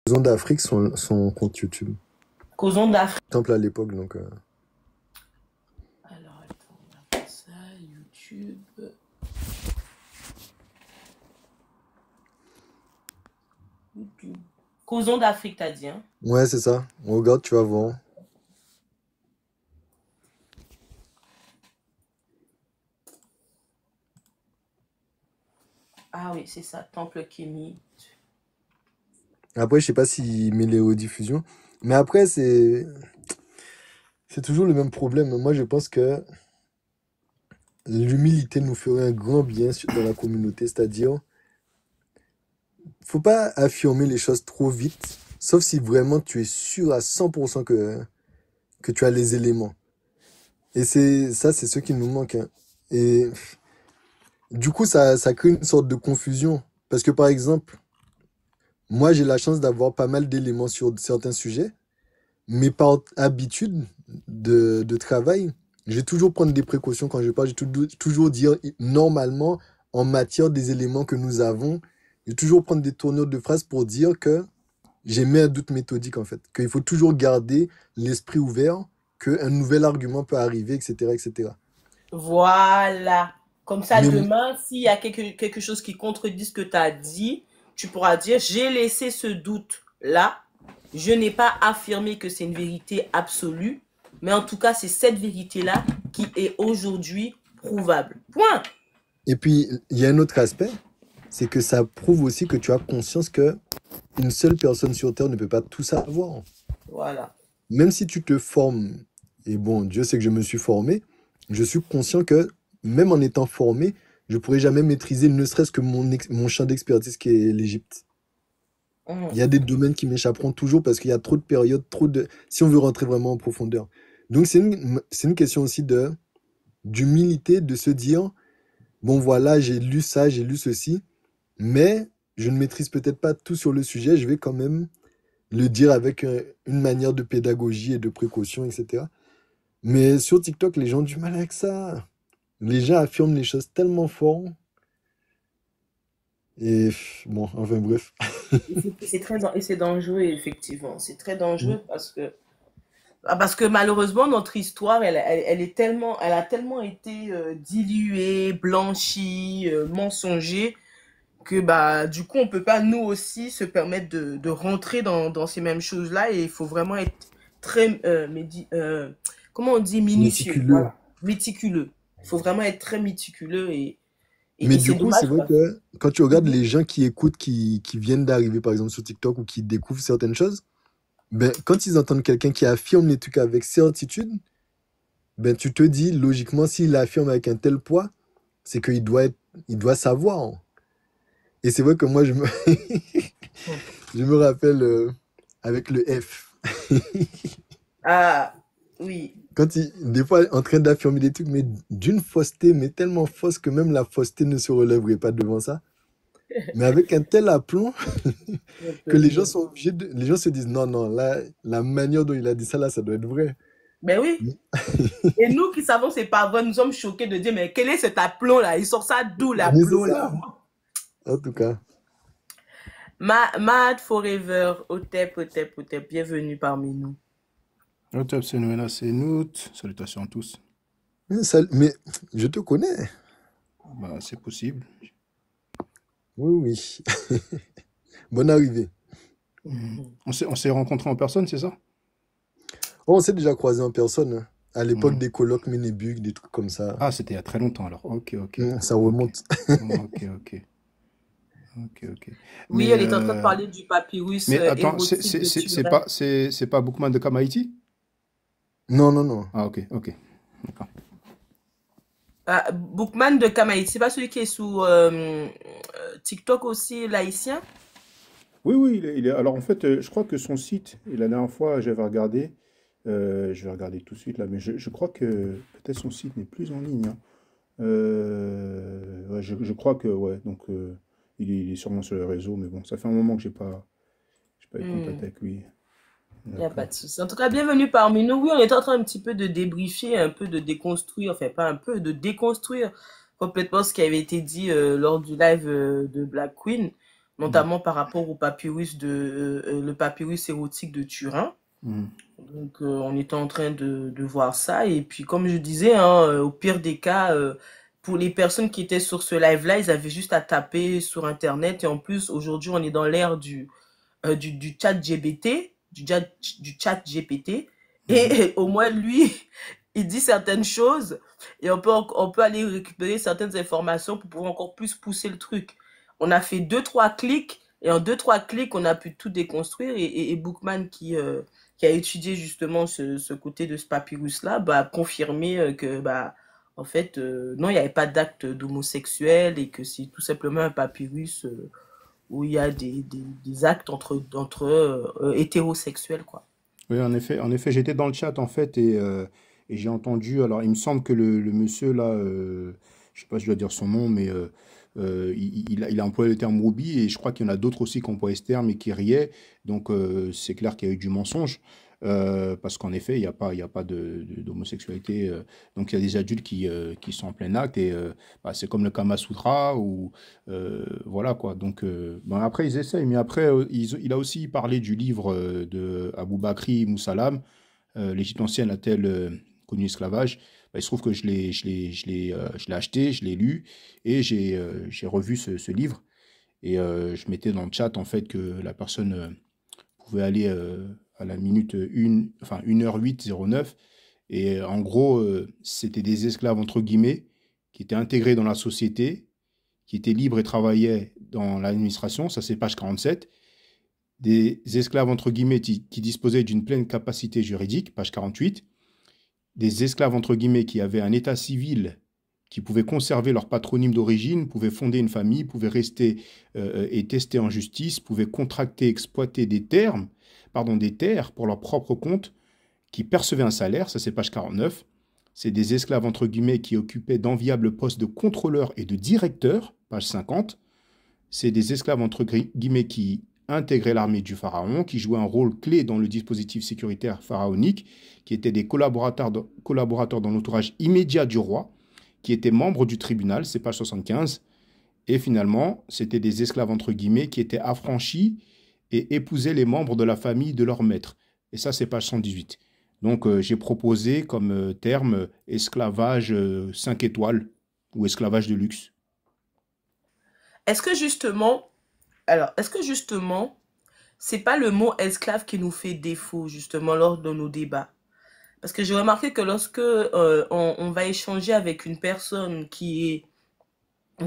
Causons d'Afrique, son compte YouTube. Causons d'Afrique. Temple à l'époque, donc. Alors, attends, on va faire ça, YouTube. YouTube. Causons d'Afrique, t'as dit, hein? Ouais, c'est ça. On regarde, tu vas voir. Ah oui, c'est ça, Temple Kémy. Après, je sais pas s'il met les rediffusions. Mais après, c'est toujours le même problème. Moi, je pense que l'humilité nous ferait un grand bien dans la communauté. C'est-à-dire, faut pas affirmer les choses trop vite, sauf si vraiment tu es sûr à 100% que tu as les éléments. Et c'est ce qui nous manque, hein. Et du coup, ça crée une sorte de confusion. Parce que par exemple, moi, j'ai la chance d'avoir pas mal d'éléments sur certains sujets, mais par habitude de travail, je vais toujours prendre des précautions quand je parle. Je vais toujours dire normalement, en matière des éléments que nous avons, je vais toujours prendre des tournures de phrases pour dire que j'ai mis un doute méthodique en fait, qu'il faut toujours garder l'esprit ouvert, qu'un nouvel argument peut arriver, etc., etc. Voilà. Comme ça, Mais demain, s'il y a quelque chose qui contredit ce que tu as dit, tu pourras dire, j'ai laissé ce doute-là. Je n'ai pas affirmé que c'est une vérité absolue, mais en tout cas, c'est cette vérité-là qui est aujourd'hui prouvable. Point. et puis il y a un autre aspect, c'est que ça prouve aussi que tu as conscience que une seule personne sur Terre ne peut pas tout savoir. Voilà. Même si tu te formes, et bon, Dieu sait que je me suis formé, je suis conscient que même en étant formé, je pourrais jamais maîtriser ne serait-ce que mon champ d'expertise qui est l'Égypte. Il y a des domaines qui m'échapperont toujours parce qu'il y a trop de périodes, si on veut rentrer vraiment en profondeur. Donc c'est une question aussi d'humilité, de se dire, bon voilà, j'ai lu ça, j'ai lu ceci, mais je ne maîtrise peut-être pas tout sur le sujet, je vais quand même le dire avec une manière de pédagogie et de précaution, etc. Mais sur TikTok, les gens ont du mal avec ça. Les gens affirment les choses tellement fort. Et bon, enfin bref. Et c'est dangereux, effectivement. C'est très dangereux parce que malheureusement, notre histoire, elle est tellement, elle a tellement été diluée, blanchie, mensongée, que bah, du coup, on peut pas, nous aussi, se permettre de rentrer dans ces mêmes choses-là. Et il faut vraiment être très, comment on dit, minutieux. Méticuleux. Voilà. Méticuleux. Il faut vraiment être très méticuleux Mais et du c'est coup, c'est dommage vrai parce que quand tu regardes que. les gens qui écoutent, qui viennent d'arriver, par exemple, sur TikTok ou qui découvrent certaines choses, ben, quand ils entendent quelqu'un qui affirme les trucs avec certitude, ben, tu te dis, logiquement, s'il affirme avec un tel poids, c'est il doit savoir. Et c'est vrai que moi, je me rappelle avec le F. Ah, oui. Des fois, en train d'affirmer des trucs, mais d'une fausseté, mais tellement fausse que même la fausseté ne se relèverait pas devant ça. Mais avec un tel aplomb On que peut dire. les gens se disent, non, non, là, la manière dont il a dit ça, là, ça doit être vrai. Ben oui. Et nous qui savons que c'est pas vrai, nous sommes choqués de dire, mais quel est cet aplomb-là? Il sort ça d'où Mais c'est l'aplomb-là? ça, en tout cas. Mad Forever, Otep, Otep, Otep, bienvenue parmi nous. Au top, c'est Noël, c'est Nout. Salutations à tous. Mais je te connais. Bah, c'est possible. Oui, oui. Bonne arrivée. On s'est rencontrés en personne, c'est ça? Oh, on s'est déjà croisé en personne, hein. À l'époque Hmm. des colloques Ménébug, des trucs comme ça. Ah, c'était il y a très longtemps alors. Ok, ok. Ça Ok. remonte. Ok, ok. Ok, ok. Oui, Mais, on est en train de parler du papyrus mais attends, érotique de Turin. c'est pas Bookman de Kamaïti? Non, non, non. Ah, ok, ok. D'accord. Ah, Bookman de Kamaï, c'est pas celui qui est sous TikTok aussi, l'haïtien? Oui, oui, alors en fait, je crois que son site, et la dernière fois, j'avais regardé, je vais regarder tout de suite là, mais je crois que peut-être son site n'est plus en ligne, hein. Ouais, je crois que, ouais, donc il est sûrement sur les réseaux, mais bon, ça fait un moment que j'ai pas eu contact Hmm. avec lui. Il n'y a pas D'accord. de souci. En tout cas, bienvenue parmi nous. Oui, on est en train un petit peu de débriefer, un peu de déconstruire, enfin pas un peu, de déconstruire complètement ce qui avait été dit lors du live de Black Queen. Mhm. notamment par rapport au papyrus le papyrus érotique de Turin. Mhm. Donc, on était en train de voir ça. Et puis, comme je disais, hein, au pire des cas, pour les personnes qui étaient sur ce live-là, ils avaient juste à taper sur Internet. Et en plus, aujourd'hui, on est dans l'ère du chat GPT, du chat GPT. Mhm. Et au moins, lui, il dit certaines choses et on peut aller récupérer certaines informations pour pouvoir encore plus pousser le truc. On a fait deux, trois clics et en deux, trois clics, on a pu tout déconstruire et Bookman qui a étudié justement ce côté de ce papyrus-là, bah, a confirmé que, bah, en fait, non, il n'y avait pas d'acte d'homosexuel et que c'est tout simplement un papyrus où il y a des actes entre hétérosexuels, quoi. Oui, en effet, j'étais dans le chat en fait et j'ai entendu. Alors, il me semble que le monsieur là, je sais pas si je dois dire son nom, mais il a employé le terme Whoopi et je crois qu'il y en a d'autres aussi qui ont employé ce terme et qui riaient. Donc, c'est clair qu'il y a eu du mensonge parce qu'en effet, il y a pas d'homosexualité. Donc, il y a des adultes qui sont en plein acte et bah, c'est comme le Kama Sutra ou voilà quoi. Donc, ben après, ils essayent, mais après, il a aussi parlé du livre de Abou Bakri Moussalam, l'Égypte ancienne a-t-elle connu l'esclavage? Ben, il se trouve que je l'ai acheté, je l'ai lu et j'ai revu ce livre. Et je mettais dans le chat en fait que la personne pouvait aller à la minute 1, enfin 1h08:09. Et en gros, c'était des esclaves entre guillemets qui étaient intégrés dans la société, qui étaient libres et travaillaient dans l'administration, ça c'est page 47. Des esclaves entre guillemets qui disposaient d'une pleine capacité juridique, page 48. Des esclaves entre guillemets qui avaient un état civil, qui pouvaient conserver leur patronyme d'origine, pouvaient fonder une famille, pouvaient rester et tester en justice, pouvaient contracter, exploiter des terres pour leur propre compte, qui percevaient un salaire, ça c'est page 49. C'est des esclaves entre guillemets qui occupaient d'enviables postes de contrôleur et de directeur, page 50. C'est des esclaves entre guillemets qui intégraient l'armée du pharaon, qui jouaient un rôle clé dans le dispositif sécuritaire pharaonique, qui étaient des collaborateurs dans l'entourage immédiat du roi, qui étaient membres du tribunal, c'est page 75. Et finalement, c'était des esclaves entre guillemets qui étaient affranchis et épousaient les membres de la famille de leur maître. Et ça, c'est page 118. Donc, j'ai proposé comme terme esclavage 5 étoiles ou esclavage de luxe. Est-ce que justement, est-ce que justement, c'est pas le mot esclave qui nous fait défaut justement lors de nos débats? Parce que j'ai remarqué que lorsque on va échanger avec une personne qui est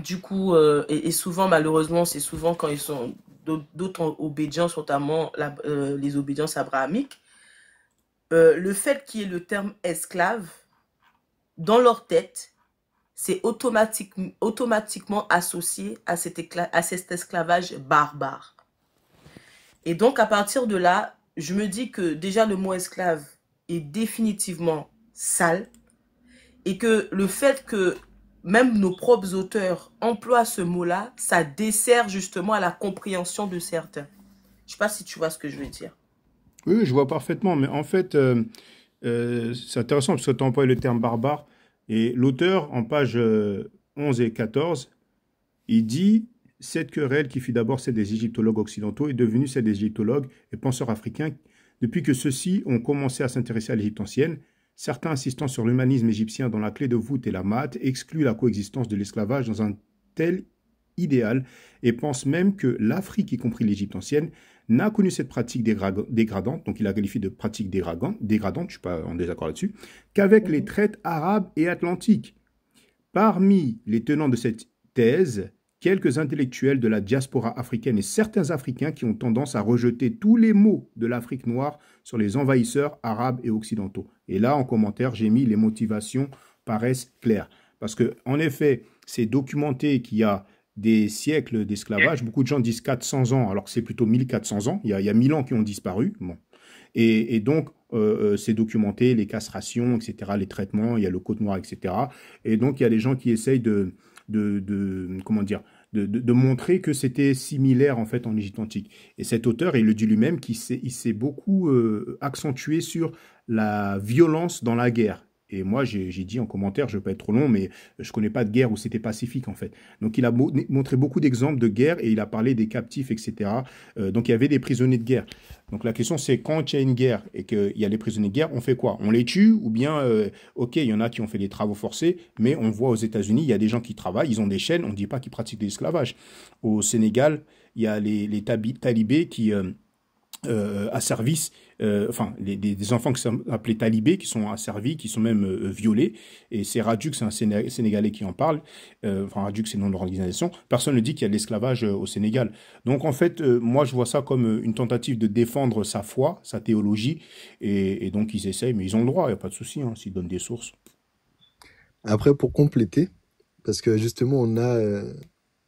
du coup, et souvent malheureusement, c'est souvent quand ils sont d'autres obédiences, notamment les obédiences abrahamiques, le fait qu'il y ait le terme esclave dans leur tête, c'est automatiquement associé à cet esclavage barbare. Et donc, à partir de là, je me dis que déjà le mot esclave est définitivement sale et que le fait que même nos propres auteurs emploient ce mot-là, ça dessert justement à la compréhension de certains. Je ne sais pas si tu vois ce que je veux dire. Oui, oui, je vois parfaitement, mais en fait, c'est intéressant parce que tu as employé le terme barbare. Et l'auteur, en page 11 et 14, il dit cette querelle qui fut d'abord celle des égyptologues occidentaux est devenue celle des égyptologues et penseurs africains depuis que ceux-ci ont commencé à s'intéresser à l'Égypte ancienne. Certains insistant sur l'humanisme égyptien dont la clé de voûte est la maths excluent la coexistence de l'esclavage dans un tel idéal et pensent même que l'Afrique, y compris l'Égypte ancienne, n'a connu cette pratique dégradante, donc il la qualifie de pratique dégradante, je ne suis pas en désaccord là-dessus, qu'avec les traites arabes et atlantiques. Parmi les tenants de cette thèse, quelques intellectuels de la diaspora africaine et certains Africains qui ont tendance à rejeter tous les mots de l'Afrique noire sur les envahisseurs arabes et occidentaux. Et là, en commentaire, j'ai mis les motivations paraissent claires. Parce que, en effet, c'est documenté qu'il y a des siècles d'esclavage. Beaucoup de gens disent 400 ans, alors que c'est plutôt 1400 ans. Il y a 1000 ans qui ont disparu. Bon. Et donc, c'est documenté, les castrations, etc., les traitements, il y a le côte noir, etc. Et donc, il y a des gens qui essayent comment dire, de montrer que c'était similaire, en fait, en Égypte antique. Et cet auteur, il le dit lui-même, il s'est beaucoup accentué sur la violence dans la guerre. Et moi, j'ai dit en commentaire, je ne vais pas être trop long, mais je ne connais pas de guerre où c'était pacifique, en fait. Donc, il a montré beaucoup d'exemples de guerre et il a parlé des captifs, etc. Donc, il y avait des prisonniers de guerre. Donc, la question, c'est quand il y a une guerre et qu'il y a des prisonniers de guerre, on fait quoi? On les tue ou bien, OK, il y en a qui ont fait des travaux forcés, mais on voit aux États-Unis, il y a des gens qui travaillent, ils ont des chaînes, on ne dit pas qu'ils pratiquent de l'esclavage. Au Sénégal, il y a les talibés qui... à service, enfin, des enfants qui sont appelés talibés, qui sont asservis, qui sont même violés. Et c'est Radjuk, c'est un Sénégalais qui en parle. Enfin, Radjuk, c'est le nom de l'organisation. Personne ne dit qu'il y a de l'esclavage au Sénégal. Donc, en fait, moi, je vois ça comme une tentative de défendre sa foi, sa théologie. Et donc, ils essayent, mais ils ont le droit, il n'y a pas de souci, hein, s'ils donnent des sources. Après, pour compléter, parce que justement, on a,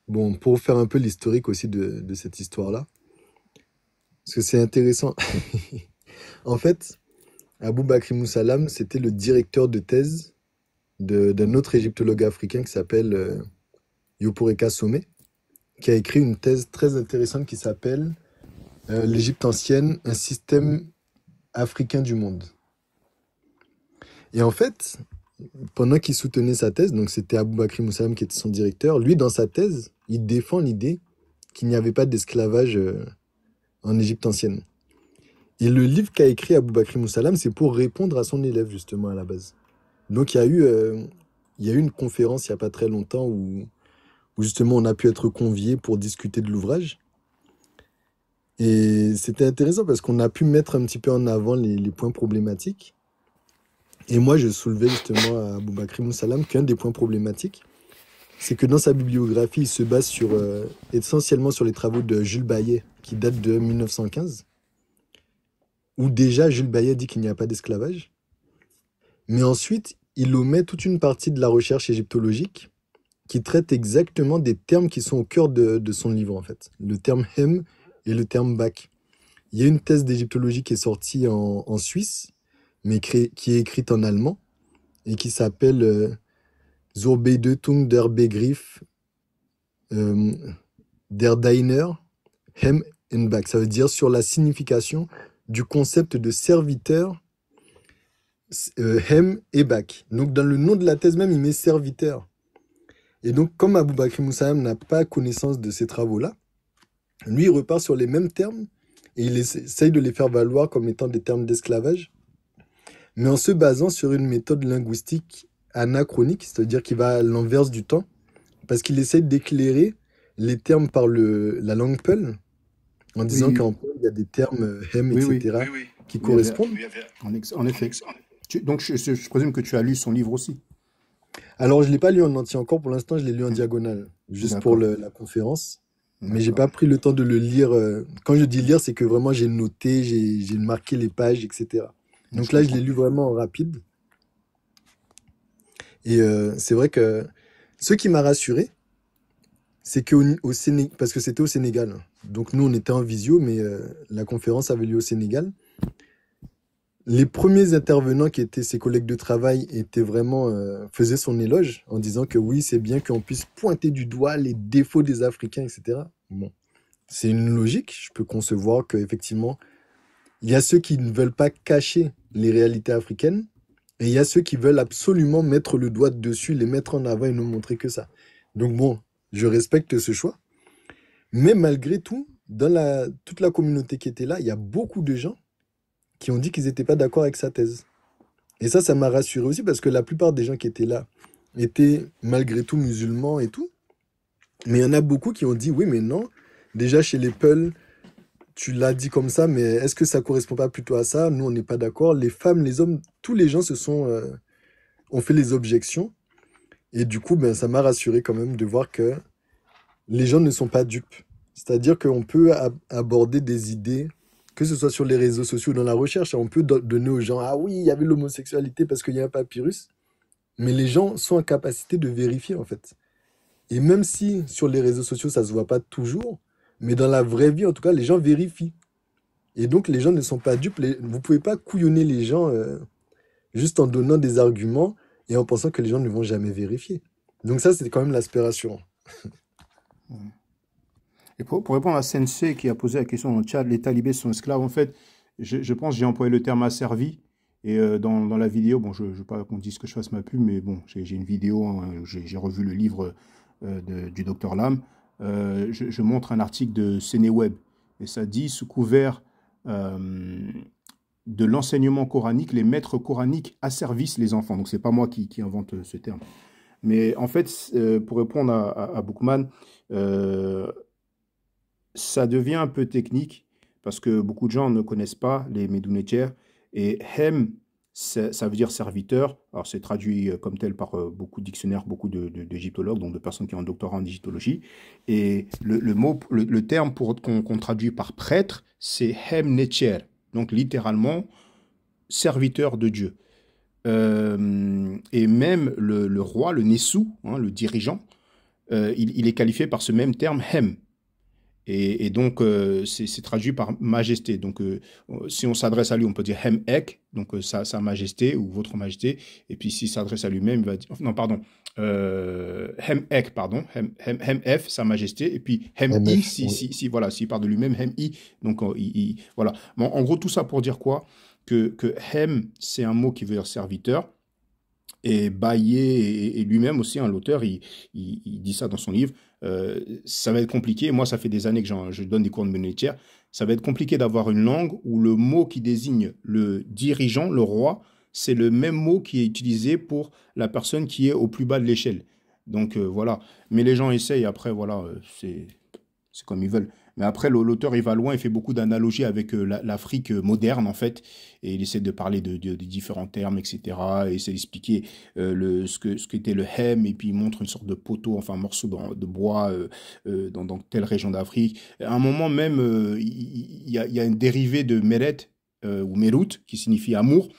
bon, pour faire un peu l'historique aussi de cette histoire-là, parce que c'est intéressant. En fait, Abou Bakri Moussalam, c'était le directeur de thèse d'un autre égyptologue africain qui s'appelle Yoporeka Somé, qui a écrit une thèse très intéressante qui s'appelle L'Égypte ancienne, un système africain du monde. Et en fait, pendant qu'il soutenait sa thèse, donc c'était Abou Bakri Moussalam qui était son directeur, lui, dans sa thèse, il défend l'idée qu'il n'y avait pas d'esclavage en Égypte ancienne. Et le livre qu'a écrit Abou Bakri Moussalam, c'est pour répondre à son élève, justement, à la base. Donc, il y a eu une conférence il n'y a pas très longtemps où justement on a pu être conviés pour discuter de l'ouvrage. Et c'était intéressant parce qu'on a pu mettre un petit peu en avant les points problématiques. Et moi, je soulevais justement à Abou Bakri Moussalam qu'un des points problématiques, c'est que dans sa bibliographie, il se base essentiellement sur les travaux de Jules Bayet, qui datent de 1915, où déjà Jules Bayet dit qu'il n'y a pas d'esclavage. Mais ensuite, il omet toute une partie de la recherche égyptologique qui traite exactement des termes qui sont au cœur de son livre, en fait. Le terme hem et le terme bak. Il y a une thèse d'égyptologie qui est sortie en Suisse, mais qui est écrite en allemand, et qui s'appelle Zur Bedeutung der Begriff der Diener, hem und bak. Ça veut dire sur la signification du concept de serviteur, hem et bak. Donc dans le nom de la thèse même, il met serviteur. Et donc, comme Abou Bakri Moussalam n'a pas connaissance de ces travaux-là, lui, il repart sur les mêmes termes et il essaye de les faire valoir comme étant des termes d'esclavage, mais en se basant sur une méthode linguistique anachronique, c'est-à-dire qui va à l'inverse du temps, parce qu'il essaye d'éclairer les termes par la langue peul, en disant Oui, qu'en peul, il y a des termes hem, oui, oui. etc., qui Oui, avec- correspondent. en effet. Donc, je présume que tu as lu son livre aussi. Alors, je ne l'ai pas lu en entier encore, pour l'instant, je l'ai lu en diagonale, juste pour D'accord, la conférence. Mais j'ai d'accord. pas pris le temps de le lire. Quand je dis lire, c'est que vraiment j'ai noté, j'ai marqué les pages, etc. Je Donc là, je l'ai comprends. lu vraiment en rapide. Et c'est vrai que ce qui m'a rassuré, c'est parce que c'était au Sénégal, hein. Donc nous, on était en visio, mais la conférence avait lieu au Sénégal. Les premiers intervenants qui étaient ses collègues de travail faisaient son éloge en disant que oui, c'est bien qu'on puisse pointer du doigt les défauts des Africains, etc. Bon, c'est une logique. Je peux concevoir qu'effectivement, il y a ceux qui ne veulent pas cacher les réalités africaines et il y a ceux qui veulent absolument mettre le doigt dessus, les mettre en avant et ne montrer que ça. Donc bon, je respecte ce choix. Mais malgré tout, toute la communauté qui était là, il y a beaucoup de gens qui ont dit qu'ils n'étaient pas d'accord avec sa thèse. Et ça m'a rassuré aussi parce que la plupart des gens qui étaient là étaient malgré tout musulmans et tout. Mais il y en a beaucoup qui ont dit oui, mais non. Déjà chez les Peuls, tu l'as dit comme ça, mais est-ce que ça correspond pas plutôt à ça? Nous, on n'est pas d'accord. Les femmes, les hommes, tous les gens ont fait les objections. Et du coup, ben, ça m'a rassuré quand même de voir que les gens ne sont pas dupes. C'est-à-dire qu'on peut aborder des idées, que ce soit sur les réseaux sociaux ou dans la recherche, on peut donner aux gens, ah oui, il y avait l'homosexualité parce qu'il y a un papyrus, mais les gens sont en capacité de vérifier en fait. Et même si sur les réseaux sociaux, ça se voit pas toujours, mais dans la vraie vie, en tout cas, les gens vérifient. Et donc, les gens ne sont pas dupes. Vous pouvez pas couillonner les gens juste en donnant des arguments et en pensant que les gens ne vont jamais vérifier. Donc ça, c'est quand même l'aspect rassurant. Et pour répondre à Sensei qui a posé la question dans le chat, les talibés sont esclaves, en fait, je pense que j'ai employé le terme asservi. Et dans la vidéo, bon, je ne veux pas qu'on dise que je fasse ma pub, mais bon, j'ai une vidéo, hein, j'ai revu le livre du docteur Lam. Je montre un article de Sénéweb. Et ça dit, sous couvert euh, de l'enseignement coranique, les maîtres coraniques asservissent les enfants. Donc, c'est pas moi qui invente ce terme. Mais en fait, pour répondre à Bookman, euh, ça devient un peu technique parce que beaucoup de gens ne connaissent pas les Médounétières. Et hem, ça veut dire serviteur. Alors, c'est traduit comme tel par beaucoup de dictionnaires, beaucoup d'égyptologues, donc de personnes qui ont un doctorat en égyptologie. Et le terme qu'on traduit par prêtre, c'est hem netcher. Donc, littéralement, serviteur de Dieu. Et même le roi, le Nessou, hein, le dirigeant, il est qualifié par ce même terme, hem. Et donc, c'est traduit par majesté. Donc, si on s'adresse à lui, on peut dire hem ek, donc sa majesté ou votre majesté. Et puis, s'il s'adresse à lui-même, il va dire, non, pardon, hem ek, pardon, hem f, sa majesté. Et puis, hem i, MF, oui. voilà, s'il parle de lui-même, hem i. Donc, voilà. Bon, en gros, tout ça pour dire quoi? Que hem, c'est un mot qui veut dire serviteur. Et Baillet et lui-même aussi, hein, l'auteur, il dit ça dans son livre. Ça va être compliqué. Moi, ça fait des années que je donne des cours de monétaire. Ça va être compliqué d'avoir une langue où le mot qui désigne le dirigeant, le roi, c'est le même mot qui est utilisé pour la personne qui est au plus bas de l'échelle. Donc voilà. Mais les gens essayent. Après, voilà, c'est comme ils veulent. Mais après, l'auteur, il va loin, il fait beaucoup d'analogies avec l'Afrique moderne, en fait, et il essaie de parler de différents termes, etc., et essaie d'expliquer ce qu'était le hem, et puis il montre une sorte de poteau, enfin un morceau de bois dans telle région d'Afrique. À un moment même, il y a une dérivée de meret, ou merout, qui signifie amour,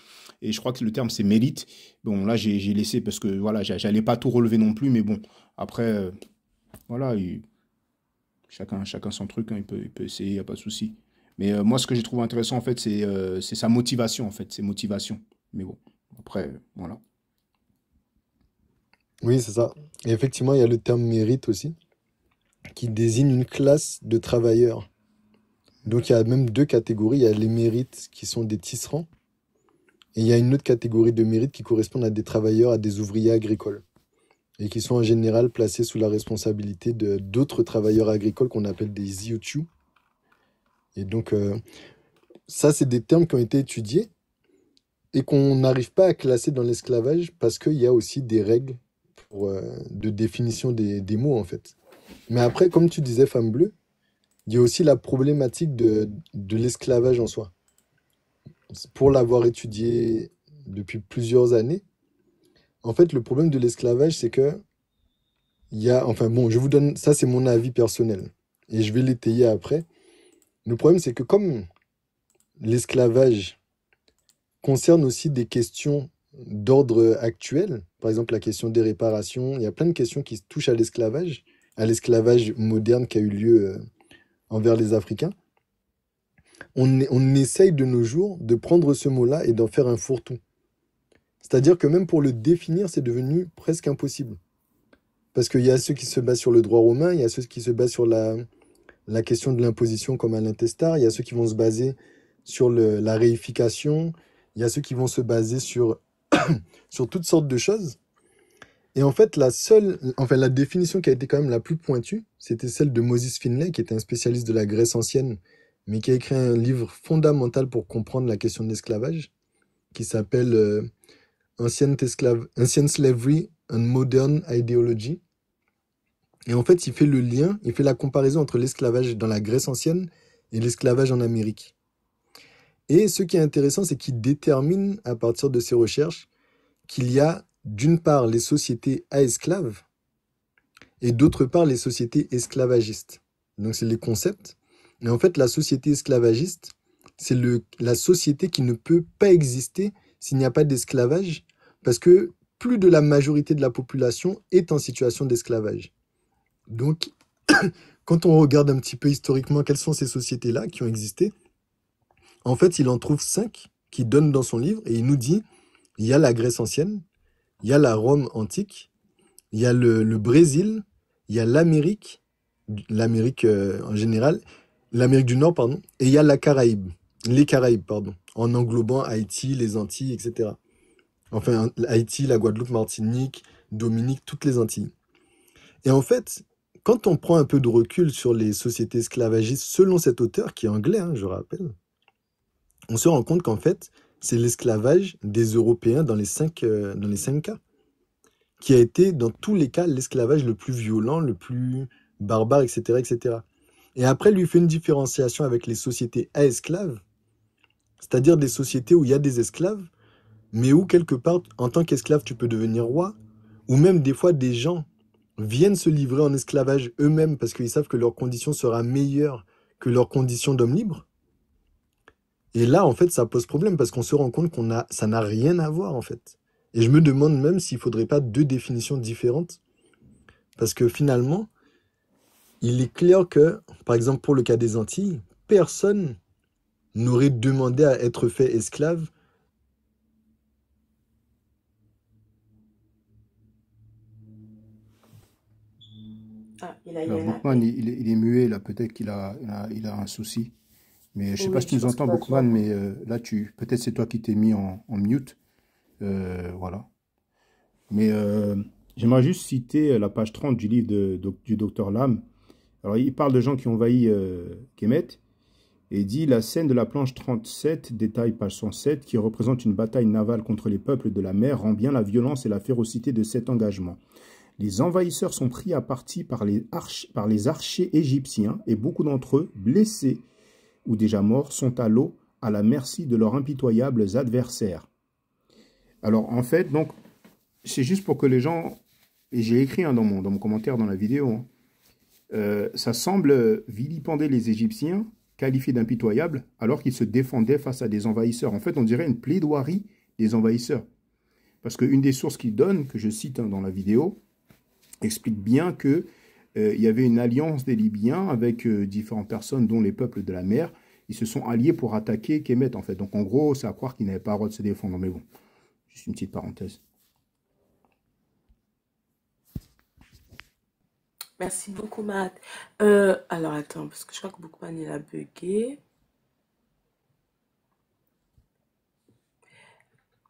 et je crois que le terme c'est mérite. Bon, là, j'ai laissé parce que, voilà, j'allais pas tout relever non plus, mais bon, après, voilà, chacun son truc, hein, il peut essayer, il n'y a pas de souci. Mais moi, ce que j'ai trouvé intéressant, en fait, c'est sa motivation, en fait, ses motivations. Mais bon, après, voilà. Oui, c'est ça. Et effectivement, il y a le terme mérite aussi, qui désigne une classe de travailleurs. Donc il y a même deux catégories. Il y a les mérites qui sont des tisserands, et il y a une autre catégorie de mérites qui correspondent à des travailleurs, à des ouvriers agricoles, et qui sont en général placés sous la responsabilité de d'autres travailleurs agricoles qu'on appelle des IOTU. Et donc ça, c'est des termes qui ont été étudiés et qu'on n'arrive pas à classer dans l'esclavage parce qu'il y a aussi des règles de définition des mots, en fait. Mais après, comme tu disais, femme bleue, il y a aussi la problématique de l'esclavage en soi. Pour l'avoir étudié depuis plusieurs années, en fait, le problème de l'esclavage, c'est que enfin bon, je vous donne, ça c'est mon avis personnel, et je vais l'étayer après. Le problème, c'est que comme l'esclavage concerne aussi des questions d'ordre actuel, par exemple la question des réparations, il y a plein de questions qui touchent à l'esclavage moderne qui a eu lieu envers les Africains. On essaye de nos jours de prendre ce mot-là et d'en faire un fourre-tout. C'est-à-dire que même pour le définir, c'est devenu presque impossible. Parce qu'il y a ceux qui se basent sur le droit romain, il y a ceux qui se basent sur la question de l'imposition comme à l'intestat, il y a ceux qui vont se baser sur la réification, il y a ceux qui vont se baser sur toutes sortes de choses. Et en fait, la définition qui a été quand même la plus pointue, c'était celle de Moses Finlay, qui était un spécialiste de la Grèce ancienne, mais qui a écrit un livre fondamental pour comprendre la question de l'esclavage, qui s'appelle Ancient Slavery and Modern Ideology. Et en fait, il fait le lien, il fait la comparaison entre l'esclavage dans la Grèce ancienne et l'esclavage en Amérique. Et ce qui est intéressant, c'est qu'il détermine à partir de ses recherches qu'il y a d'une part les sociétés à esclaves et d'autre part les sociétés esclavagistes. Donc c'est les concepts. Et en fait, la société esclavagiste, c'est la société qui ne peut pas exister s'il n'y a pas d'esclavage, parce que plus de la majorité de la population est en situation d'esclavage. Donc, quand on regarde un petit peu historiquement quelles sont ces sociétés-là qui ont existé, en fait, il en trouve 5 qui donnent dans son livre, et il nous dit, il y a la Grèce ancienne, il y a la Rome antique, il y a le Brésil, il y a l'Amérique en général, l'Amérique du Nord, pardon, et il y a la Caraïbe. Les Caraïbes, pardon, en englobant Haïti, les Antilles, etc. Enfin, Haïti, la Guadeloupe, Martinique, Dominique, toutes les Antilles. Et en fait, quand on prend un peu de recul sur les sociétés esclavagistes, selon cet auteur, qui est anglais, hein, je rappelle, on se rend compte qu'en fait, c'est l'esclavage des Européens dans les cinq cas, qui a été, dans tous les cas, l'esclavage le plus violent, le plus barbare, etc., etc. Et après, lui fait une différenciation avec les sociétés à esclaves, c'est-à-dire des sociétés où il y a des esclaves, mais où quelque part, en tant qu'esclave, tu peux devenir roi, ou même des fois des gens viennent se livrer en esclavage eux-mêmes parce qu'ils savent que leur condition sera meilleure que leurs conditions d'homme libre. Et là, en fait, ça pose problème parce qu'on se rend compte ça n'a rien à voir, en fait. Et je me demande même s'il faudrait pas deux définitions différentes, parce que finalement, il est clair que, par exemple, pour le cas des Antilles, personne n'aurait demandé à être fait esclave. Ah, il y Alors, a un Bookman, appel. il est muet, là, peut-être il a un souci. Mais je sais pas Oui, si tu je nous pense entends, qu'il va Bookman, devoir. mais là, peut-être c'est toi qui t'es mis en mute. Voilà. Mais j'aimerais juste citer la page 30 du livre du docteur Lam. Alors, il parle de gens qui ont envahi Kemet et dit la scène de la planche 37, détail page 107, qui représente une bataille navale contre les peuples de la mer, rend bien la violence et la férocité de cet engagement. Les envahisseurs sont pris à partie par par les archers égyptiens et beaucoup d'entre eux, blessés ou déjà morts, sont à l'eau à la merci de leurs impitoyables adversaires. Alors, en fait, donc, c'est juste pour que les gens, et j'ai écrit hein, dans mon commentaire dans la vidéo, hein, ça semble vilipender les Égyptiens, qualifiés d'impitoyables, alors qu'ils se défendaient face à des envahisseurs. En fait, on dirait une plaidoirie des envahisseurs. Parce qu'une des sources qu'ils donnent, que je cite hein, dans la vidéo, explique bien que il y avait une alliance des Libyens avec différentes personnes, dont les peuples de la mer. Ils se sont alliés pour attaquer Kemet, en fait. Donc, en gros, c'est à croire qu'ils n'avaient pas le droit de se défendre. Mais bon, juste une petite parenthèse. Merci beaucoup, Matt. Alors, attends, parce que je crois que Bookman, il a bugué.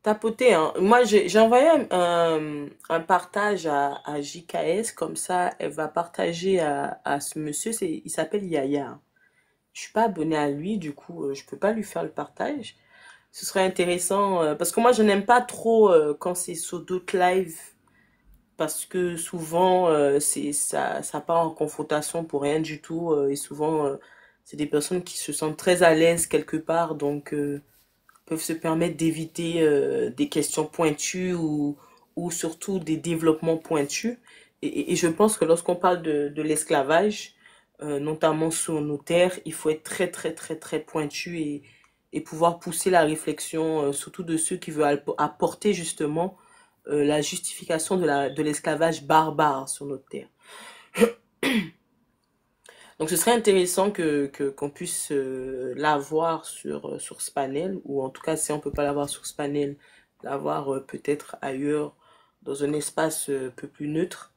Tapoter, hein. Moi, j'ai envoyé un partage à JKS, comme ça, elle va partager à ce monsieur, il s'appelle Yaya, hein. Je suis pas abonnée à lui, du coup, je peux pas lui faire le partage. Ce serait intéressant, parce que moi, je n'aime pas trop quand c'est sur d'autres lives, parce que souvent, ça part en confrontation pour rien du tout, et souvent, c'est des personnes qui se sentent très à l'aise quelque part, donc peuvent se permettre d'éviter des questions pointues ou surtout des développements pointus. Et je pense que lorsqu'on parle de l'esclavage, notamment sur nos terres, il faut être très très très très pointu et pouvoir pousser la réflexion, surtout de ceux qui veulent apporter justement la justification de l'esclavage barbare sur notre terre. Donc ce serait intéressant qu'on puisse l'avoir sur ce panel, ou en tout cas si on ne peut pas l'avoir sur ce panel, l'avoir peut-être ailleurs, dans un espace un peu plus neutre,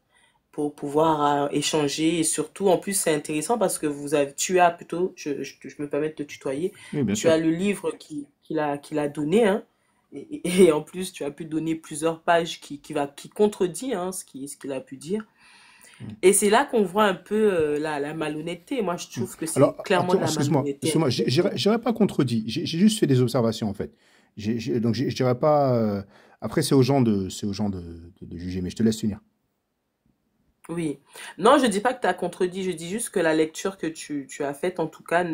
pour pouvoir échanger. Et surtout, en plus, c'est intéressant parce que tu as plutôt, je me permets de te tutoyer, Oui, bien tu as sûr. le livre qu'il a donné, hein, et en plus, tu as pu donner plusieurs pages qui contredit hein, ce qu'il a pu dire. Et c'est là qu'on voit un peu la malhonnêteté. Moi, je trouve que c'est Alors, clairement de attends, la excuse-moi, malhonnêteté excuse-moi, intellectuelle. j'irai pas contredit. J'ai juste fait des observations en fait. Je dirais pas. Après, c'est aux gens de juger, mais je te laisse finir. Oui. Non, je dis pas que tu as contredit, je dis juste que la lecture que tu as faite, en tout cas,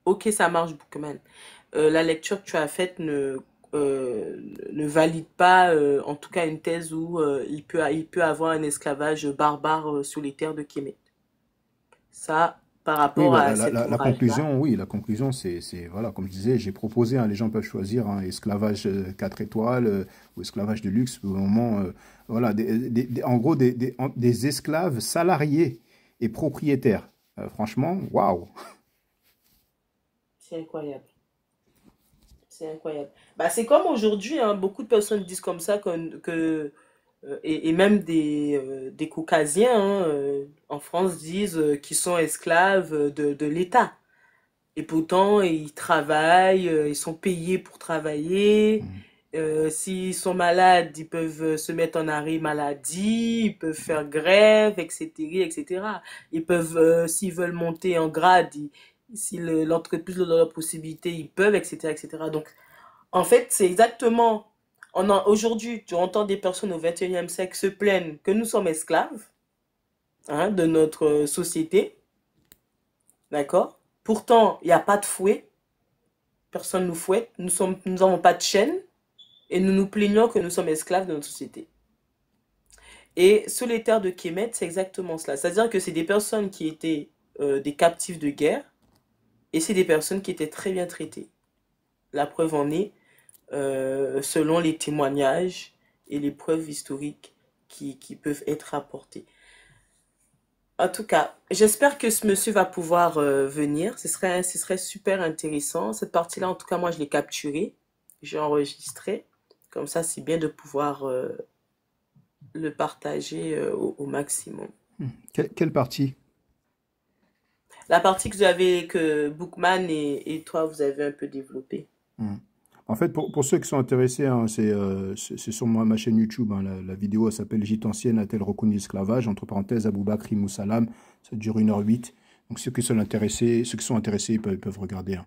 Ok, ça marche, Bookman. La lecture que tu as faite ne valide pas, en tout cas, une thèse où il peut avoir un esclavage barbare sur les terres de Kémet. Ça, par Oui, rapport bah, à cet la ouvrage-là. conclusion, oui, la conclusion, voilà, comme je disais, j'ai proposé, hein, les gens peuvent choisir hein, esclavage 4 étoiles ou esclavage de luxe, au moment, voilà, en gros, des esclaves salariés et propriétaires. Franchement, waouh! C'est incroyable. C'est incroyable. Bah, c'est comme aujourd'hui, hein, beaucoup de personnes disent comme ça et même des caucasiens hein, en France disent qu'ils sont esclaves de l'État. Et pourtant, ils travaillent, ils sont payés pour travailler. Mhm. S'ils sont malades, ils peuvent se mettre en arrêt maladie, ils peuvent faire grève, etc., etc. Ils peuvent, s'ils veulent monter en grade, si l'entreprise leur donne la possibilité, ils peuvent, etc., etc. Donc, en fait, c'est exactement, aujourd'hui, tu entends des personnes au 21e siècle se plaignent que nous sommes esclaves, hein, de notre société, d'accord? Pourtant, il n'y a pas de fouet, personne nous fouette, nous n'avons pas de chaîne, et nous nous plaignons que nous sommes esclaves de notre société. Et sous les terres de Kémet, c'est exactement cela. C'est-à-dire que c'est des personnes qui étaient des captifs de guerre, et c'est des personnes qui étaient très bien traitées. La preuve en est, selon les témoignages et les preuves historiques qui peuvent être rapportées. En tout cas, j'espère que ce monsieur va pouvoir venir. Ce serait super intéressant. Cette partie-là, en tout cas, moi, je l'ai capturée. J'ai enregistré. Comme ça, c'est bien de pouvoir le partager au maximum. Quelle partie? La partie que Bookman et toi, vous avez un peu développée. Mhm. En fait, pour ceux qui sont intéressés, hein, c'est sur ma chaîne YouTube. Hein, la vidéo, elle s'appelle «L'Égypte ancienne a-t-elle reconnu l'esclavage?» Entre parenthèses, Aboubakry Moussalam. Ça dure 1h08. Donc ceux qui sont intéressés ils peuvent regarder. Hein.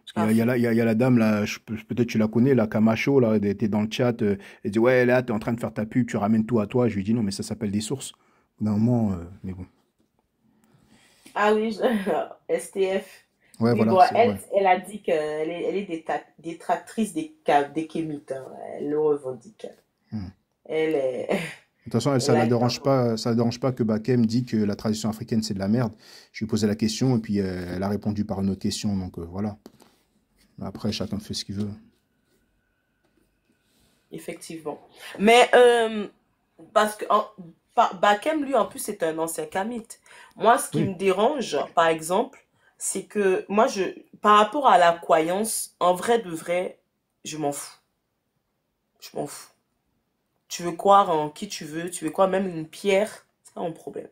Parce qu'il y a, Parfait. il y a la dame, là, peut-être tu la connais, la Camacho, là, elle était dans le chat. Elle dit, ouais, là, tu es en train de faire ta pub, tu ramènes tout à toi. Je lui dis, non, mais ça s'appelle des sources. Au bout d'un moment, mais bon. Ah oui, STF. Ouais, Oui, voilà, bon, ouais. elle a dit elle est détractrice des kémites, hein. Elle le revendique. Hmm. Elle est, De toute façon, elle a ça la dérange pas que Bakem dit que la tradition africaine, c'est de la merde. Je lui ai posé la question et puis elle a répondu par une autre question. Donc voilà. Après, chacun fait ce qu'il veut. effectivement. Mais parce que Bakem, lui, en plus, c'est un ancien kamite. Moi, ce qui Oui. me dérange, par exemple, c'est que moi, par rapport à la croyance, en vrai de vrai, je m'en fous. Je m'en fous. Tu veux croire en qui tu veux croire même une pierre, c'est pas mon problème.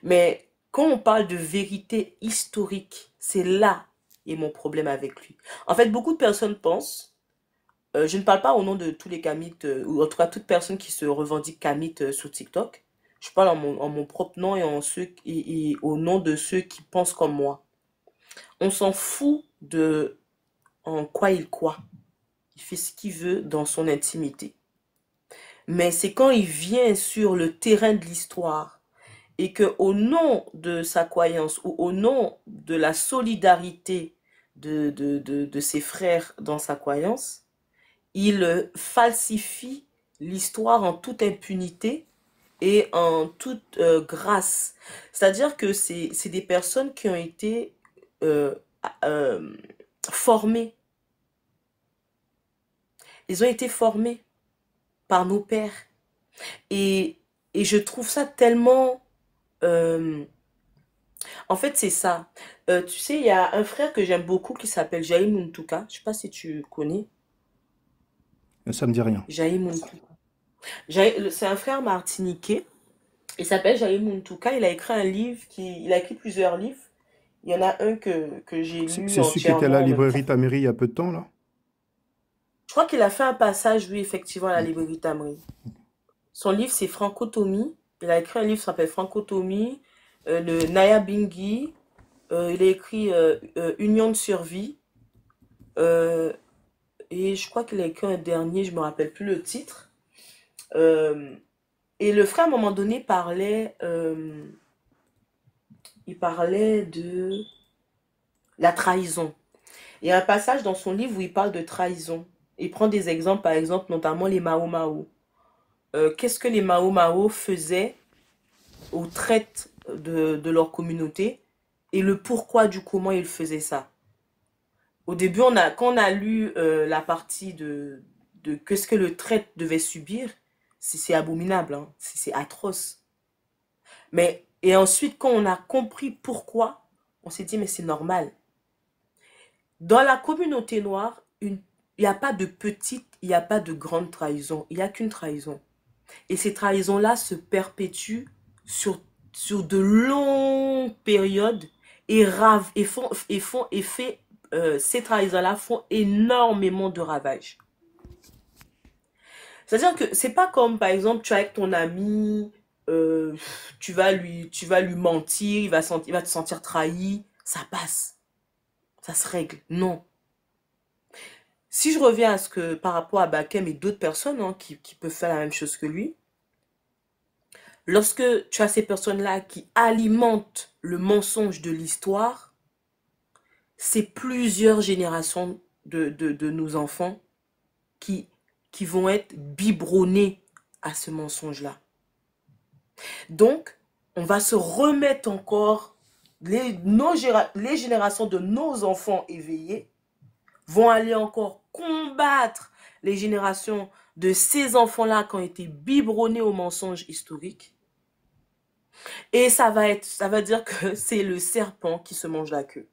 Mais quand on parle de vérité historique, c'est là est mon problème avec lui. En fait, beaucoup de personnes pensent, je ne parle pas au nom de tous les kamites, ou en tout cas toute personne qui se revendique kamite sur TikTok. Je parle en mon propre nom et au nom de ceux qui pensent comme moi. On s'en fout de en quoi il croit. Il fait ce qu'il veut dans son intimité. Mais c'est quand il vient sur le terrain de l'histoire et que au nom de sa croyance ou au nom de la solidarité de ses frères dans sa croyance, il falsifie l'histoire en toute impunité et en toute grâce. C'est-à-dire que c'est des personnes qui ont été euh, euh, formées. Ils ont été formés par nos pères. Et, et je trouve ça tellement... euh, En fait, c'est ça. Tu sais, il y a un frère que j'aime beaucoup qui s'appelle Jaïm Muntuka. Je sais pas si tu connais. Ça me dit rien. Jaïm Muntuka. C'est un frère martiniquais. Il s'appelle Jaïm Muntuka. Il a écrit plusieurs livres. Il y en a un que j'ai lu C'est celui qui était à la entièrement en même librairie temps. Tamiri il y a peu de temps, là? Je crois qu'il a fait un passage, oui, effectivement, à la Ok. librairie Tamri. Son livre, c'est Francotomie. Il a écrit un livre qui s'appelle Francotomie. Le Naya Bingi. Il a écrit Union de survie. Euh, Et je crois qu'il a écrit un dernier, je me rappelle plus le titre. Euh, et le frère, à un moment donné, il parlait de la trahison. Il y a un passage dans son livre où il parle de trahison. Il prend des exemples, par exemple, notamment les Mao Mao. Qu'est-ce que les Mao Mao faisaient aux traites de leur communauté et le pourquoi du comment ils faisaient ça. Au début, quand on a lu la partie de qu'est-ce que le traite devait subir, c'est abominable, hein, c'est atroce. Et ensuite, quand on a compris pourquoi, on s'est dit, mais c'est normal. Dans la communauté noire, il n'y a pas de petite, il n'y a pas de grande trahison, il n'y a qu'une trahison. Et ces trahisons-là se perpétuent sur, sur de longues périodes ces trahisons-là font énormément de ravages. C'est-à-dire que c'est pas comme, par exemple, tu es avec ton ami, euh, tu vas lui mentir, il va te sentir trahi, ça passe, ça se règle. Non. Si je reviens à ce que, par rapport à Bakem et d'autres personnes hein, qui peuvent faire la même chose que lui, lorsque tu as ces personnes-là qui alimentent le mensonge de l'histoire, c'est plusieurs générations de nos enfants qui, qui vont être biberonnés à ce mensonge-là. Donc, on va se remettre encore, les générations de nos enfants éveillés vont aller encore combattre les générations de ces enfants-là qui ont été biberonnés au mensonge historique. Et ça va dire que c'est le serpent qui se mange la queue.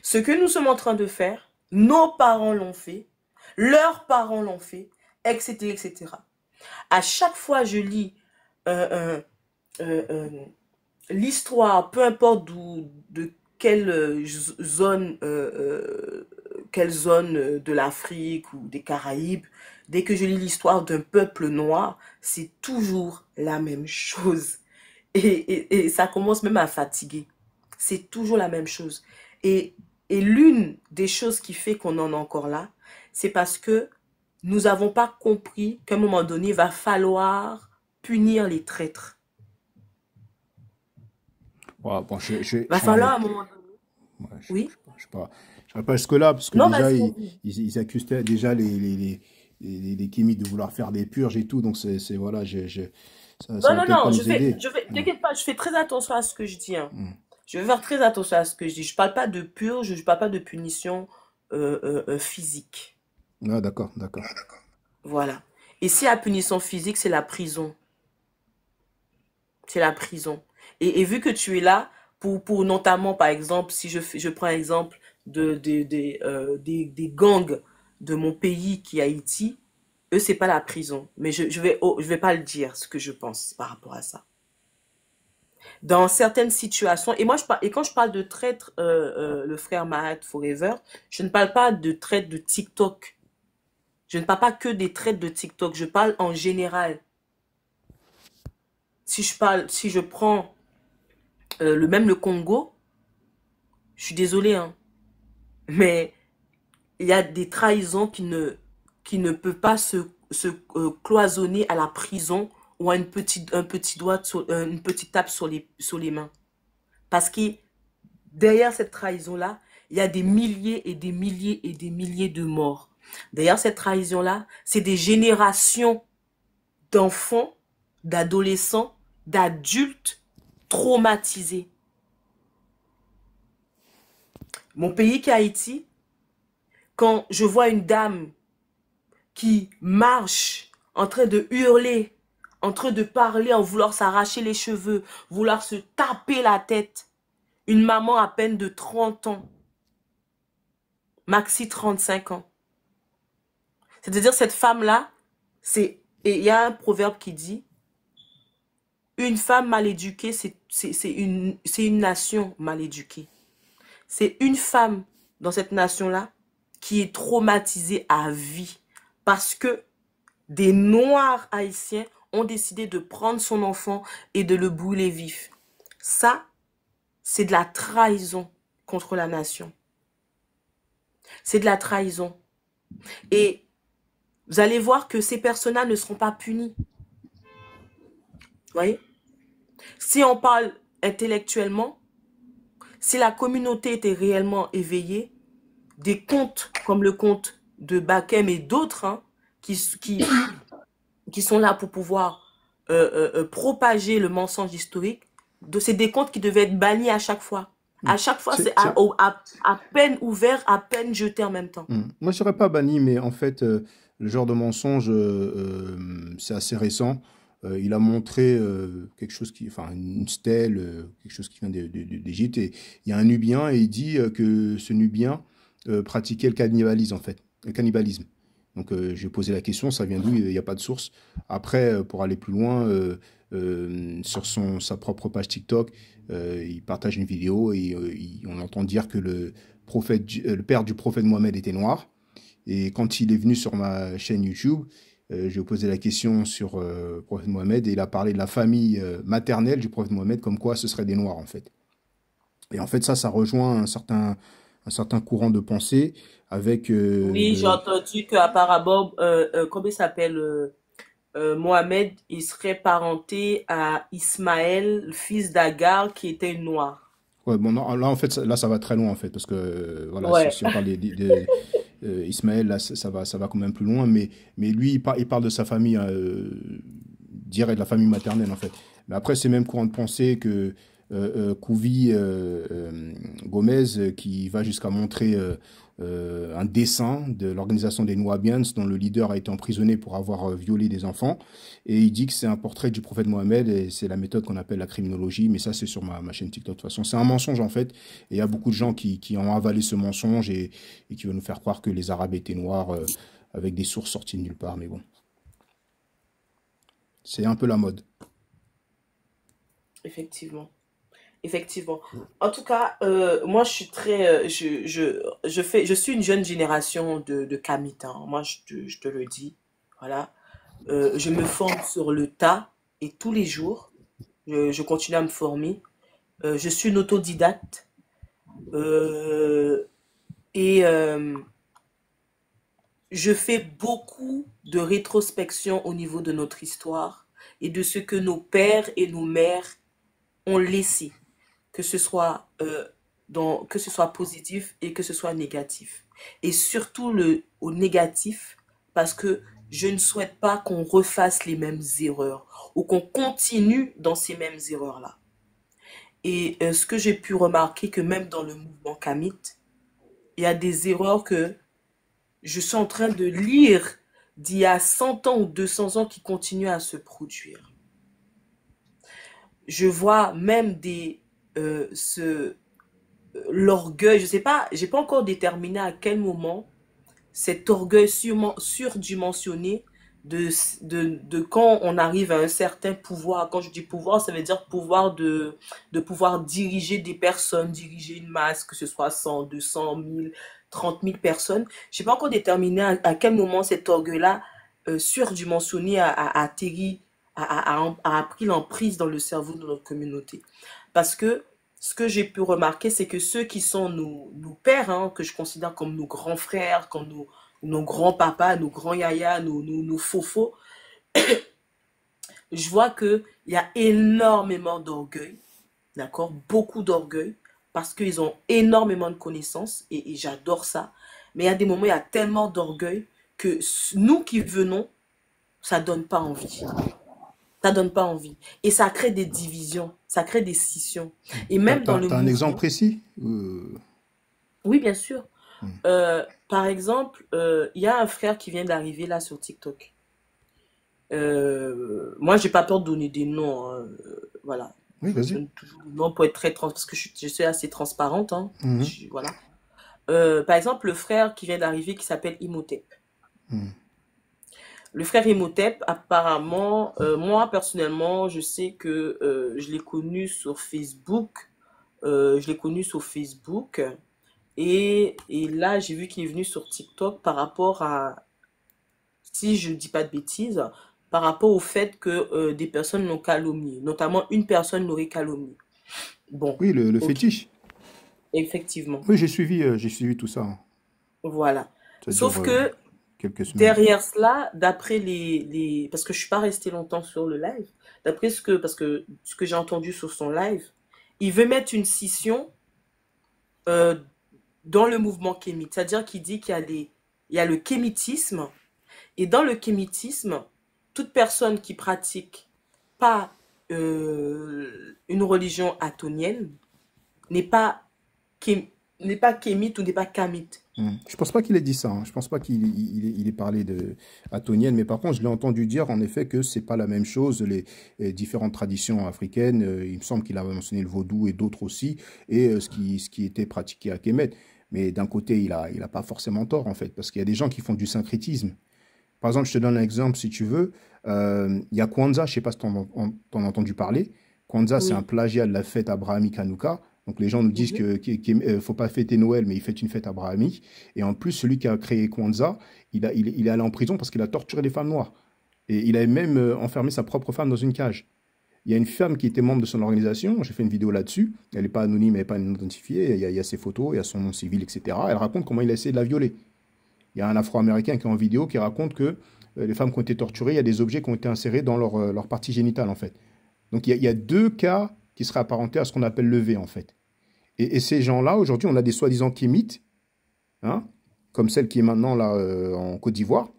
Ce que nous sommes en train de faire, nos parents l'ont fait, leurs parents l'ont fait, etc., etc. À chaque fois je lis l'histoire, peu importe de quelle zone de l'Afrique ou des Caraïbes, dès que je lis l'histoire d'un peuple noir, c'est toujours la même chose. Et ça commence même à fatiguer. C'est toujours la même chose. Et, et l'une des choses qui fait qu'on en est encore là, c'est parce que nous n'avons pas compris qu'à un moment donné, il va falloir punir les traîtres. Ouais, bon, Il va falloir à un moment donné. ouais, Oui? je sais pas, je pas jusque-là, parce que Non, déjà, vas-y, vas-y. ils accusent déjà les kémites de vouloir faire des purges et tout, donc voilà, ça Non, va non, peut-être pas non, nous aider. Ouais. t'inquiète pas, je fais très attention à ce que je dis, hein. Mm. Je vais faire très attention à ce que je dis. Je parle pas de purge, je parle pas de punition physique. Ah, d'accord, d'accord. Voilà. Et si la punition physique, c'est la prison. C'est la prison. Et vu que tu es là, pour notamment, par exemple, si je prends l'exemple des gangs de mon pays qui est Haïti, eux, c'est pas la prison. Mais je vais pas le dire ce que je pense par rapport à ça. Dans certaines situations, et quand je parle de traître, le frère Mahat Forever, je ne parle pas de traite de TikTok. Je ne parle pas que des traites de TikTok. Je parle en général. Si je prends le Congo, je suis désolée, hein, mais il y a des trahisons qui ne peuvent pas se cloisonner à la prison ou à un petit doigt, une petite tape sur les mains. Parce que derrière cette trahison-là, il y a des milliers et des milliers et des milliers de morts. Derrière cette trahison-là, c'est des générations d'enfants, d'adolescents, d'adultes traumatisés. Mon pays qui est Haïti, quand je vois une dame qui marche en train de hurler, en train de parler, en vouloir s'arracher les cheveux, vouloir se taper la tête, une maman à peine de 30 ans, maxi 35 ans. C'est-à-dire cette femme-là, et il y a un proverbe qui dit, une femme mal éduquée, c'est une nation mal éduquée. C'est une femme dans cette nation-là qui est traumatisée à vie parce que des Noirs haïtiens ont décidé de prendre son enfant et de le brûler vif. Ça, c'est de la trahison contre la nation. C'est de la trahison. Et vous allez voir que ces personnes-là ne seront pas punies. Vous voyez? Si on parle intellectuellement, si la communauté était réellement éveillée, des contes comme le conte de Bakem et d'autres hein, qui sont là pour pouvoir propager le mensonge historique, c'est des contes qui devaient être bannis à chaque fois. À chaque fois, c'est à peine ouvert, à peine jeté en même temps. Moi, je ne serais pas banni, mais en fait, le genre de mensonge, c'est assez récent. Il a montré quelque chose enfin, une stèle, quelque chose qui vient d'Égypte. Et il y a un Nubien et il dit que ce Nubien pratiquait le cannibalisme, en fait. Le cannibalisme. Donc, j'ai posé la question, ça vient d'où? Il n'y a pas de source. Après, pour aller plus loin, sur sa propre page TikTok, il partage une vidéo et on entend dire que le père du prophète Mohammed était noir. Et quand il est venu sur ma chaîne YouTube, je lui ai posé la question sur le prophète Mohammed et il a parlé de la famille maternelle du prophète Mohammed, comme quoi ce serait des noirs en fait. Et en fait, ça rejoint un certain courant de pensée avec Oui, j'ai entendu qu'apparemment, comment il s'appelle Mohamed, il serait parenté à Ismaël, le fils d'Agar, qui était noir. Ouais, bon, non, là, en fait, là, ça va très loin, en fait, parce que, voilà, Ouais, si on parle Ismaël, là, ça va quand même plus loin, mais lui, il parle de sa famille, direct, de la famille maternelle, en fait. Mais après, c'est même courant de pensée que Kouvi Gomez, qui va jusqu'à montrer un dessin de l'organisation des Nouabians, dont le leader a été emprisonné pour avoir violé des enfants, et il dit que c'est un portrait du prophète Mohammed, et c'est la méthode qu'on appelle la criminologie, mais ça, c'est sur ma chaîne TikTok, de toute façon. C'est un mensonge, en fait, et il y a beaucoup de gens qui ont avalé ce mensonge et qui veulent nous faire croire que les Arabes étaient noirs avec des sources sorties de nulle part, mais bon, c'est un peu la mode. effectivement. Effectivement. En tout cas, moi, je suis très, je suis une jeune génération de Kamit, hein. Moi, je te le dis. Voilà. Je me forme sur le tas et tous les jours, je continue à me former. Je suis une autodidacte euh, et je fais beaucoup de rétrospection au niveau de notre histoire et de ce que nos pères et nos mères ont laissé, que ce soit que ce soit positif et que ce soit négatif. Et surtout au négatif, parce que je ne souhaite pas qu'on refasse les mêmes erreurs ou qu'on continue dans ces mêmes erreurs-là. Et ce que j'ai pu remarquer, que même dans le mouvement Kamit, il y a des erreurs que je suis en train de lire d'il y a 100 ans ou 200 ans qui continuent à se produire. Je vois même l'orgueil, je sais pas, j'ai pas encore déterminé à quel moment cet orgueil surdimensionné de quand on arrive à un certain pouvoir. Quand je dis pouvoir, ça veut dire pouvoir de pouvoir diriger des personnes, diriger une masse, que ce soit 100, 200, 1000, 30 000 personnes. Je n'ai pas encore déterminé à quel moment cet orgueil-là surdimensionné a atterri, a pris l'emprise dans le cerveau de notre communauté. Parce que ce que j'ai pu remarquer, c'est que ceux qui sont nos pères, hein, que je considère comme nos grands frères, comme nos grands papas, nos grands yayas, nos fofos, je vois qu'il y a énormément d'orgueil, d'accord? Beaucoup d'orgueil, parce qu'ils ont énormément de connaissances, et j'adore ça. Mais il y a des moments, il y a tellement d'orgueil que nous qui venons, ça donne pas envie. Ça donne pas envie. Et ça crée des divisions, ça crée des scissions. Et même dans le T'as un exemple mouvement, précis? oui, bien sûr. Hmm. Par exemple, il y a un frère qui vient d'arriver là sur TikTok. Moi, j'ai pas peur de donner des noms, hein. Voilà. Oui, Je vas-y. donne toujours des noms pour être très trans, parce que je suis assez transparente, hein. Mhm. Voilà. Par exemple, le frère qui vient d'arriver qui s'appelle Imhotep. Mhm. Le frère Imhotep, apparemment, moi personnellement, je sais que je l'ai connu sur Facebook. Je l'ai connu sur Facebook. Et là, j'ai vu qu'il est venu sur TikTok par rapport à, si je ne dis pas de bêtises, par rapport au fait que des personnes l'ont calomnié, notamment une personne l'aurait calomnié. Bon, Oui, le ok, fétiche. effectivement, Oui, j'ai suivi tout ça, hein. voilà. Ça dure Sauf que quelques semaines. derrière cela, d'après parce que je suis pas restée longtemps sur le live, parce que ce que j'ai entendu sur son live, il veut mettre une scission euh, dans le mouvement kémite. C'est-à-dire qu'il dit il y a le kémitisme. Et dans le kémitisme, toute personne qui pratique pas une religion atonienne n'est pas, ké- n'est pas kémite ou n'est pas kamite. Je pense pas qu'il ait dit ça, hein. Je pense pas qu'il ait parlé de atonienne, mais par contre, je l'ai entendu dire en effet que c'est pas la même chose, les différentes traditions africaines. Il me semble qu'il a mentionné le vaudou et d'autres aussi, et ce qui était pratiqué à Kemet. Mais d'un côté, il a pas forcément tort en fait, parce qu'il y a des gens qui font du syncrétisme. Par exemple, je te donne un exemple si tu veux. Il y a Kwanzaa, je sais pas si t'en as entendu parler. Kwanzaa, c'est un Oui. plagiat de la fête abrahamique Hanouka. Donc les gens nous disent Mhm. qu'il ne faut pas fêter Noël, mais il fête une fête abrahamique. Et en plus, celui qui a créé Kwanzaa, il est allé en prison parce qu'il a torturé les femmes noires. Et il avait même enfermé sa propre femme dans une cage. Il y a une femme qui était membre de son organisation, j'ai fait une vidéo là-dessus, elle n'est pas anonyme, elle n'est pas identifiée, il y a ses photos, il y a son nom civil, etc. Elle raconte comment il a essayé de la violer. Il y a un Afro-Américain qui est en vidéo qui raconte que les femmes qui ont été torturées, il y a des objets qui ont été insérés dans leur partie génitale, en fait. Donc il y a deux cas qui seraient apparentés à ce qu'on appelle le V, en fait. Et ces gens-là, aujourd'hui, on a des soi-disant kémites, hein, comme celle qui est maintenant là en Côte d'Ivoire,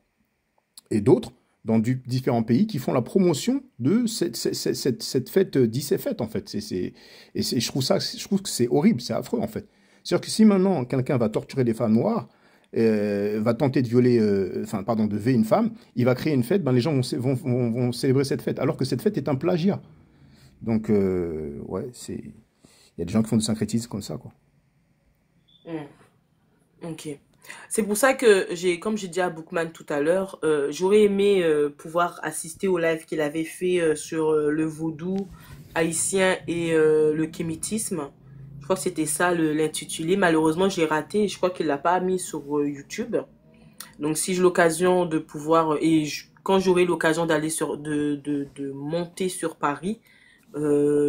et d'autres dans différents pays qui font la promotion de cette fête, dite fête, en fait. Je trouve que c'est horrible, c'est affreux, en fait. C'est-à-dire que si maintenant quelqu'un va torturer des femmes noires, va tenter de violer, enfin, pardon, de violer une femme, il va créer une fête, ben, les gens vont célébrer cette fête, alors que cette fête est un plagiat. Donc, ouais, il y a des gens qui font du syncrétisme comme ça, quoi. Mm. Ok. C'est pour ça que comme j'ai dit à Bookman tout à l'heure, j'aurais aimé pouvoir assister au live qu'il avait fait sur le vaudou haïtien et le kémitisme. Je crois que c'était ça l'intitulé. Malheureusement, j'ai raté et je crois qu'il l'a pas mis sur YouTube. Donc, si j'ai l'occasion de pouvoir quand j'aurai l'occasion d'aller de monter sur Paris,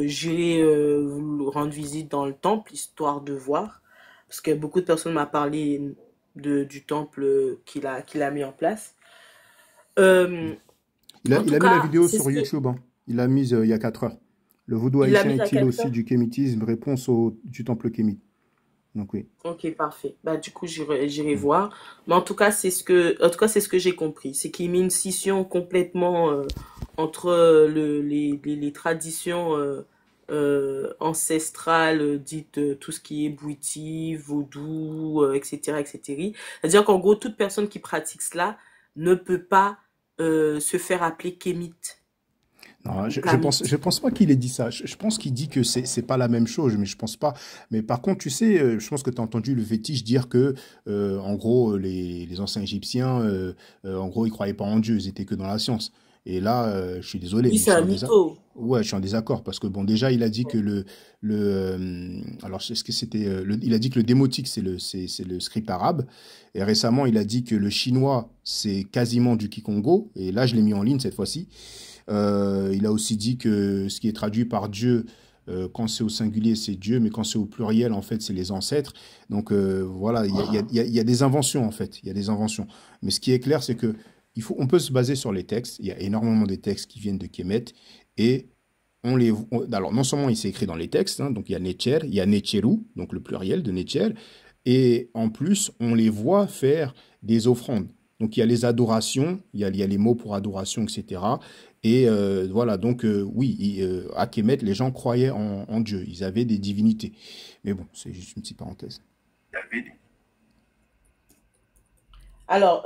j'irai vous rendre visite dans le temple histoire de voir parce que beaucoup de personnes m'ont parlé du temple qu'il a mis en place. Euh, en Il tout a mis la cas, vidéo c'est ce sur que YouTube, hein. Il l'a mise il y a 4 heures. Le vaudou il a haïtien mis à est-il 4 aussi heures. du kémitisme? Réponse du temple kémite. Donc oui. Ok, parfait. Bah, du coup, j'irai Mm. voir. Mais en tout cas, en tout cas, c'est ce que j'ai compris. C'est qu'il met une scission complètement entre les traditions ancestrales, dites tout ce qui est bouiti, vaudou, etc., etc. C'est-à-dire qu'en gros, toute personne qui pratique cela ne peut pas se faire appeler kémite Non, ou je kamite. pense pas qu'il ait dit ça. Je pense qu'il dit que c'est pas la même chose, mais je pense pas. Mais par contre, tu sais, je pense que tu as entendu le fétiche dire que, en gros, les anciens Égyptiens, en gros, ils croyaient pas en Dieu, ils étaient que dans la science. Et là, je suis désolé, Oui, mais c'est un mytho. ouais, je suis en désaccord parce que bon, déjà, il a dit que alors, est-ce que c'était, il a dit que le démotique c'est le script arabe. Et récemment, il a dit que le chinois c'est quasiment du Kikongo. Et là, je l'ai mis en ligne cette fois-ci. Il a aussi dit que ce qui est traduit par Dieu, quand c'est au singulier, c'est Dieu, mais quand c'est au pluriel, en fait, c'est les ancêtres. Donc voilà, il y a des inventions, en fait. Il y a des inventions. Mais ce qui est clair, c'est que on peut se baser sur les textes. Il y a énormément de textes qui viennent de Kemet. Et alors, non seulement il s'est écrit dans les textes, hein, donc il y a Netcher, il y a Netcheru, donc le pluriel de Netcher. Et en plus, on les voit faire des offrandes. Donc il y a les adorations, il y a les mots pour adoration, etc. Et voilà, donc oui, à Kemet, les gens croyaient en Dieu, ils avaient des divinités. Mais bon, c'est juste une petite parenthèse. Alors,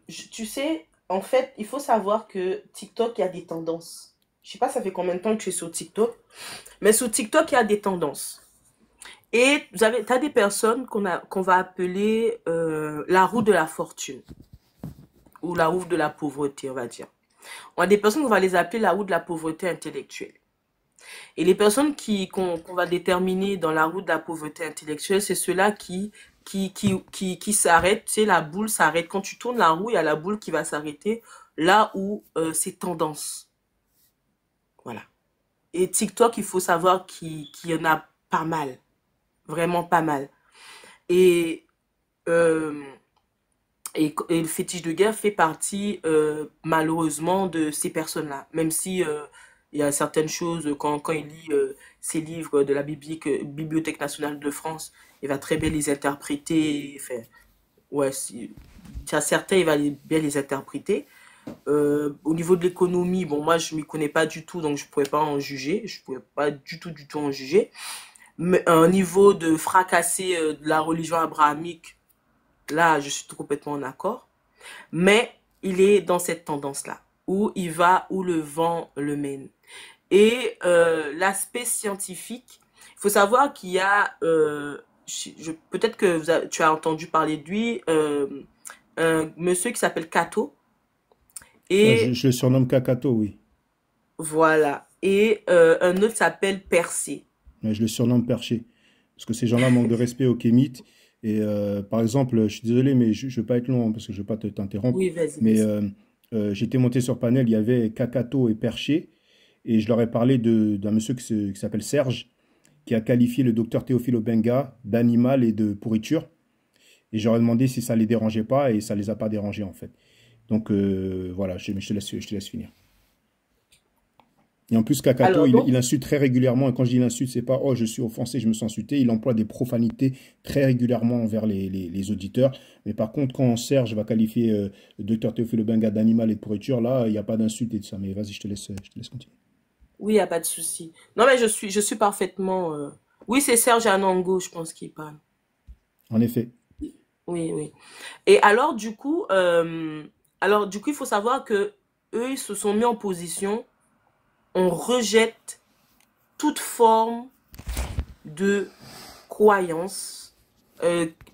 tu sais, en fait, il faut savoir que TikTok, il y a des tendances. Je sais pas, ça fait combien de temps que tu es sur TikTok, mais sur TikTok, il y a des tendances. Et t'as des personnes qu'on va appeler la roue de la fortune ou la roue de la pauvreté, on va dire. On a des personnes qu'on va les appeler la roue de la pauvreté intellectuelle. Et les personnes qu'on va déterminer dans la roue de la pauvreté intellectuelle, c'est ceux-là qui s'arrêtent. Tu sais, la boule s'arrête. Quand tu tournes la roue, il y a la boule qui va s'arrêter là où c'est tendance. Voilà. Et TikTok, il faut savoir qu'il y en a pas mal. Vraiment pas mal. Et, euh, et le fétiche de guerre fait partie malheureusement de ces personnes-là. Même si il y a certaines choses, quand il lit ses livres de la Bibliothèque nationale de France, il va très bien les interpréter. Enfin, ouais, il y a certains, il va bien les interpréter. Au niveau de l'économie, bon, moi, je m'y connais pas du tout, donc je pourrais pas en juger. Je pourrais pas du tout en juger. Mais un niveau de fracasser de la religion abrahamique, là, je suis complètement en accord. Mais il est dans cette tendance-là, où il va où le vent le mène. Et l'aspect scientifique, il faut savoir qu'il y a, peut-être que tu as entendu parler de lui, un monsieur qui s'appelle Kato. Ouais, Et je le surnomme Kakato, oui. voilà. et un autre s'appelle Persée. Ouais, je le surnomme Perché. Parce que ces gens-là manquent de respect aux kémites. Et par exemple, je suis désolé, mais je ne veux pas être long hein, parce que je ne veux pas t'interrompre. Oui, vas-y, Mais vas-y. j'étais monté sur panel, il y avait Kakato et Perché. Et je leur ai parlé d'un monsieur qui s'appelle Serge, qui a qualifié le docteur Théophile Obenga d'animal et de pourriture. Et j'aurais demandé si ça les dérangeait pas et ça les a pas dérangés en fait. Donc voilà, je te laisse finir. Et en plus, Kakato, Alors donc, il insulte très régulièrement. Et quand je dis il insulte, c'est pas oh, je suis offensé, je me sens insulté. Il emploie des profanités très régulièrement envers les auditeurs. Mais par contre, quand Serge va qualifier le docteur Théophile Benga d'animal et de pourriture, là, il n'y a pas d'insulte et tout ça. Mais vas-y, je te laisse continuer. oui, il n'y a pas de souci. Non, mais je suis parfaitement... Oui, c'est Serge Anango, je pense, qui parle. En effet. Oui, oui. Et alors, du coup, il faut savoir que eux, ils se sont mis en position, on rejette toute forme de croyance.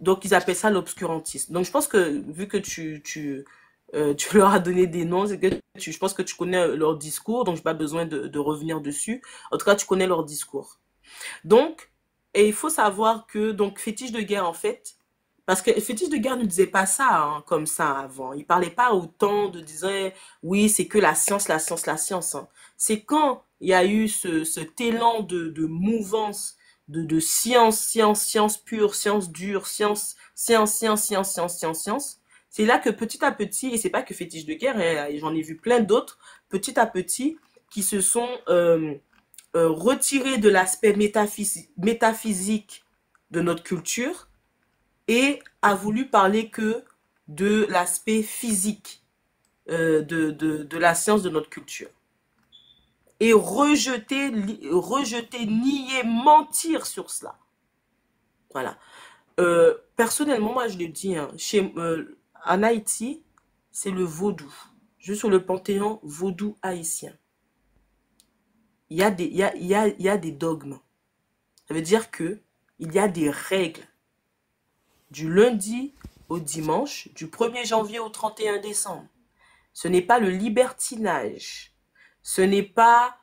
Donc, ils appellent ça l'obscurantisme. Donc, je pense que, vu que tu leur as donné des noms, c'est que je pense que tu connais leur discours, donc je n'ai pas besoin de revenir dessus. En tout cas, tu connais leur discours. Donc, et il faut savoir que, donc, fétiche de guerre, en fait, parce que fétiche de guerre ne disait pas ça hein, comme ça avant. Il parlait pas autant de disant, oui, c'est que la science, la science, la science. Hein. C'est quand il y a eu cet élan de mouvance, de science, science, science pure, science dure, science, science, science, science, science, science, science. C'est là que petit à petit, et c'est pas que fétiche de guerre, et j'en ai vu plein d'autres, petit à petit, qui se sont retirés de l'aspect métaphysique de notre culture et a voulu parler que de l'aspect physique de la science de notre culture. Et rejeter, nier, mentir sur cela. Voilà. Personnellement, moi, je le dis, hein, en Haïti, c'est le vaudou. Je suis sur le panthéon vaudou haïtien. Il y a des dogmes. Ça veut dire que il y a des règles du lundi au dimanche, du 1er janvier au 31 décembre. Ce n'est pas le libertinage. Ce n'est pas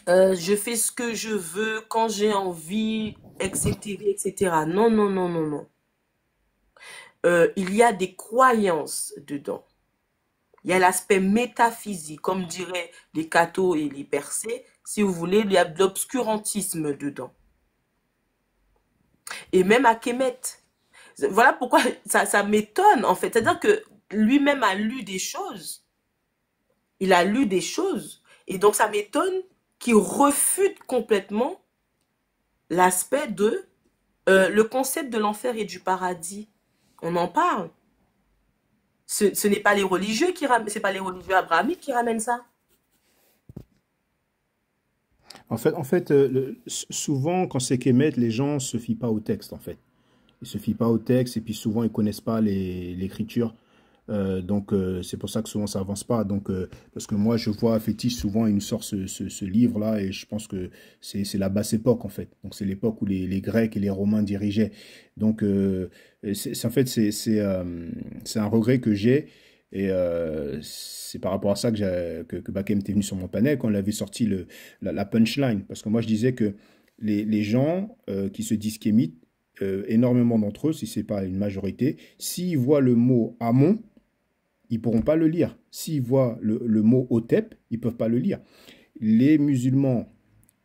je fais ce que je veux quand j'ai envie, etc., etc. Non, non, non, non, non. Il y a des croyances dedans. Il y a l'aspect métaphysique, comme diraient les cathos et les percés. Si vous voulez, il y a de l'obscurantisme dedans. Et même à Kemet. Voilà pourquoi ça m'étonne, en fait. C'est-à-dire que lui-même a lu des choses. Il a lu des choses. Et donc, ça m'étonne qu'il refute complètement l'aspect de le concept de l'enfer et du paradis. On en parle. Ce n'est pas les religieux qui ramènent, c'est pas les religieux abrahamiques qui ramènent ça. En fait souvent, quand c'est qu'émettre, les gens se fient pas au texte, en fait. Ils se fient pas au texte et puis souvent, ils connaissent pas l'écriture. Donc, c'est pour ça que souvent, ça avance pas. Donc, parce que moi, je vois Fétiche, souvent, il nous sort ce livre-là et je pense que c'est la basse époque, en fait. Donc, c'est l'époque où les Grecs et les Romains dirigeaient. Donc, en fait, c'est un regret que j'ai. Et c'est par rapport à ça que Bakem était venu sur mon panel quand il avait sorti la punchline. Parce que moi, je disais que les gens qui se disent kémites, énormément d'entre eux, si ce n'est pas une majorité, s'ils voient le mot Amon, ils ne pourront pas le lire. S'ils voient le mot Hotep, ils ne peuvent pas le lire. Les musulmans,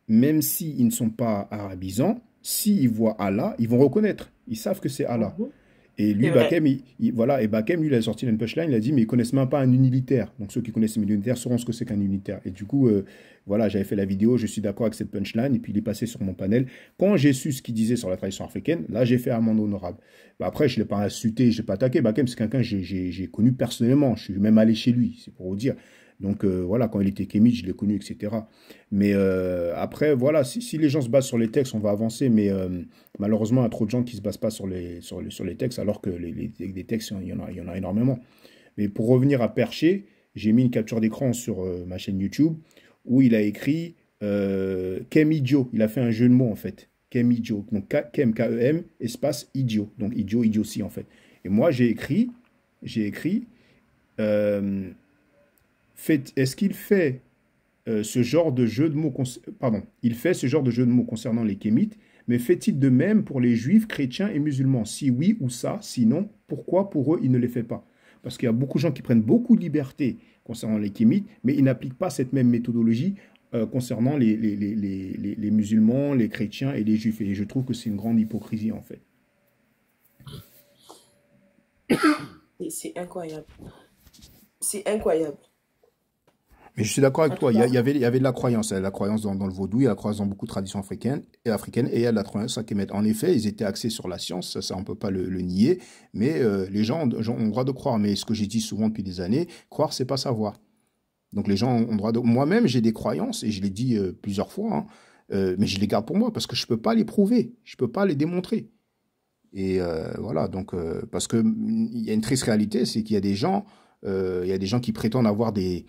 même s'ils ne sont pas arabisants, s'ils voient Allah, ils vont reconnaître. Ils savent que c'est Allah. Mhm. Et lui, C'est vrai. Bakem, voilà, et Bakem, lui, il a sorti une punchline, il a dit, mais ils connaissent même pas un unitaire. Donc ceux qui connaissent un unitaire sauront ce que c'est qu'un unitaire. Et du coup, voilà, j'avais fait la vidéo, je suis d'accord avec cette punchline, et puis il est passé sur mon panel. Quand j'ai su ce qu'il disait sur la tradition africaine, là, j'ai fait amende honorable. Bah, après, je ne l'ai pas insulté, je ne l'ai pas attaqué. Bakem, c'est quelqu'un que j'ai connu personnellement. Je suis même allé chez lui, c'est pour vous dire. Donc voilà, quand il était kémite, je l'ai connu, etc. Mais après, voilà, si les gens se basent sur les textes, on va avancer. Mais malheureusement, il y a trop de gens qui ne se basent pas sur les textes, alors que les textes, il y en a énormément. Mais pour revenir à Perché, j'ai mis une capture d'écran sur ma chaîne YouTube où il a écrit Kem idiot. Il a fait un jeu de mots, en fait. Kem idiot. Donc Kem, K-E-M, espace idiot. Donc idiot, idiotie, en fait. Et moi, j'ai écrit, est-ce qu'il fait ce genre de jeu de mots, pardon, il fait ce genre de jeu de mots concernant les kémites, mais fait-il de même pour les juifs, chrétiens et musulmans? Si oui ou ça, sinon, pourquoi pour eux il ne les fait pas? Parce qu'il y a beaucoup de gens qui prennent beaucoup de liberté concernant les kémites, mais ils n'appliquent pas cette même méthodologie concernant les musulmans, les chrétiens et les juifs. Et je trouve que c'est une grande hypocrisie en fait. Et c'est incroyable. C'est incroyable. Mais je suis d'accord En avec tout toi, cas, il y avait de la croyance. Il y a la croyance dans le vaudou, il y a la croyance dans beaucoup de traditions africaines, et il y a de la croyance à Kemet. En effet, ils étaient axés sur la science, ça on ne peut pas le nier, mais les gens ont le droit de croire. Mais ce que j'ai dit souvent depuis des années, croire, c'est pas savoir. Donc les gens ont le droit de... Moi-même, j'ai des croyances, et je l'ai dit plusieurs fois, hein, mais je les garde pour moi, parce que je ne peux pas les prouver, je ne peux pas les démontrer. Et voilà, donc, parce que il y a une triste réalité, c'est qu'il y a des gens, il y a des gens qui prétendent avoir des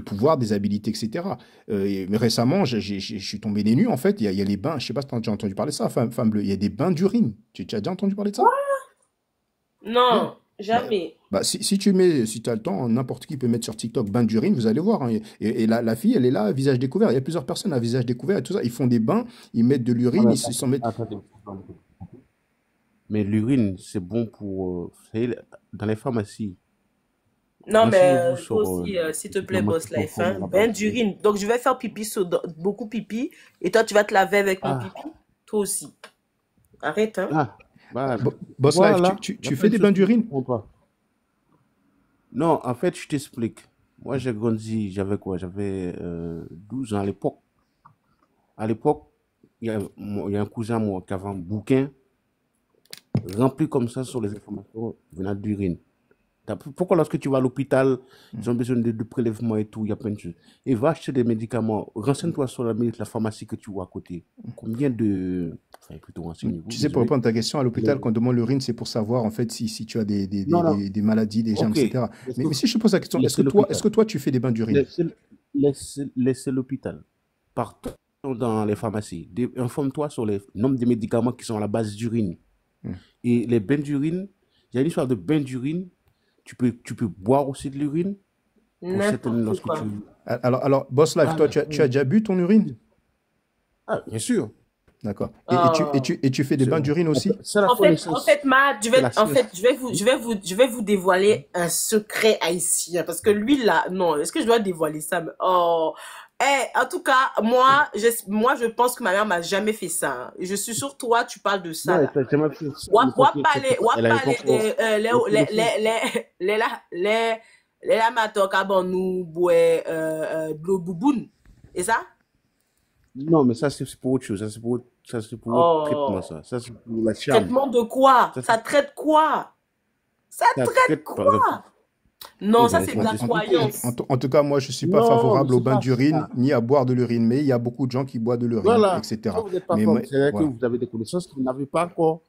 pouvoirs, des habilités, etc. Mais récemment, je suis tombé des nues, en fait, il y a les bains, je sais pas si tu as déjà entendu parler de ça, femme bleue, il y a des bains d'urine. Tu as déjà entendu parler de ça? Oui. non, Bah, jamais. si tu as le temps, n'importe qui peut mettre sur TikTok bain d'urine, vous allez voir, hein. Et la fille, elle est là, visage découvert. Il y a plusieurs personnes à visage découvert et tout ça. Ils font des bains, ils mettent de l'urine, Voilà, ils s'en mettent. attendez. Mais l'urine, c'est bon pour. Vous savez, dans les pharmacies, Non, mais renseignez-vous toi sur aussi, s'il te les plaît, médicaments qui boss sont life, formés hein. à Bain base d'urine. d'urine. Donc, je vais faire pipi beaucoup pipi. Et toi, tu vas te laver avec mon Ah, pipi. Toi aussi. Arrête, hein. ah, bah, Boss Life, voilà, il y a tu plein fais de des choses bains que je ne d'urine? comprends pas. Non, en fait, je t'explique. Moi, j'ai grandi, j'avais quoi? J'avais 12 ans à l'époque. À l'époque, il y a un cousin, moi, qui avait un bouquin rempli comme ça sur les informations venant d'urine. Pourquoi lorsque tu vas à l'hôpital, ils ont besoin de prélèvements et tout, il y a plein de choses. Et va acheter des médicaments. Renseigne-toi sur la pharmacie que tu vois à côté. Combien de... Enfin, plutôt renseignez-vous, Tu sais, pour désolé. répondre à ta question, à l'hôpital, quand on demande l'urine, c'est pour savoir en fait si tu as Non, non, des maladies, des germes, ok. etc. Mais si je te pose la question, Laissez est-ce l'hôpital. que toi, tu fais des bains d'urine? Laissez, laissez l'hôpital. Partons dans les pharmacies. Informe-toi sur le nombre de médicaments qui sont à la base d'urine. Hmm. Et les bains d'urine, il y a une histoire de bains d'urine. Tu peux boire aussi de l'urine pour certaines N'importe lorsque tu... quoi. Alors, Boss Life, Ah, toi, tu as déjà bu ton urine? ah, bien sûr. D'accord. Oh. Et tu fais des bains d'urine aussi? C'est la En connaissance. fait, Matt, C'est la en science. fait, je vais vous dévoiler un secret haïtien. Parce que lui, là, non, est-ce que je dois dévoiler ça? Oh, en tout cas, moi, je pense que ma mère m'a jamais fait ça, hein. Je suis sûre, toi, tu parles de ça, Non, là. effectivement, c'est ça. Ou Mais elle a un parler confort. de, les lamatok à bon nous, boué, bleu bouboune. Et ça? Non, mais ça, c'est pour autre chose. Ça, c'est pour autre traitement, Oh. ça, c'est pour la charme. Traitement de quoi? Ça, Ça traite quoi? Ça ça traite traite, par exemple. quoi? Non, Eh ça, ben, c'est de laisse-moi la t'expliquer. croyance. En tout cas, moi, je ne suis pas Non, mais favorable au c'est bain pas d'urine ça. ni à boire de l'urine, mais il y a beaucoup de gens qui boivent de l'urine, Voilà. etc. Ça, vous n'êtes pas Mais fort. moi, C'est-à-dire que voilà. vous avez des connaissances que vous n'avez pas encore.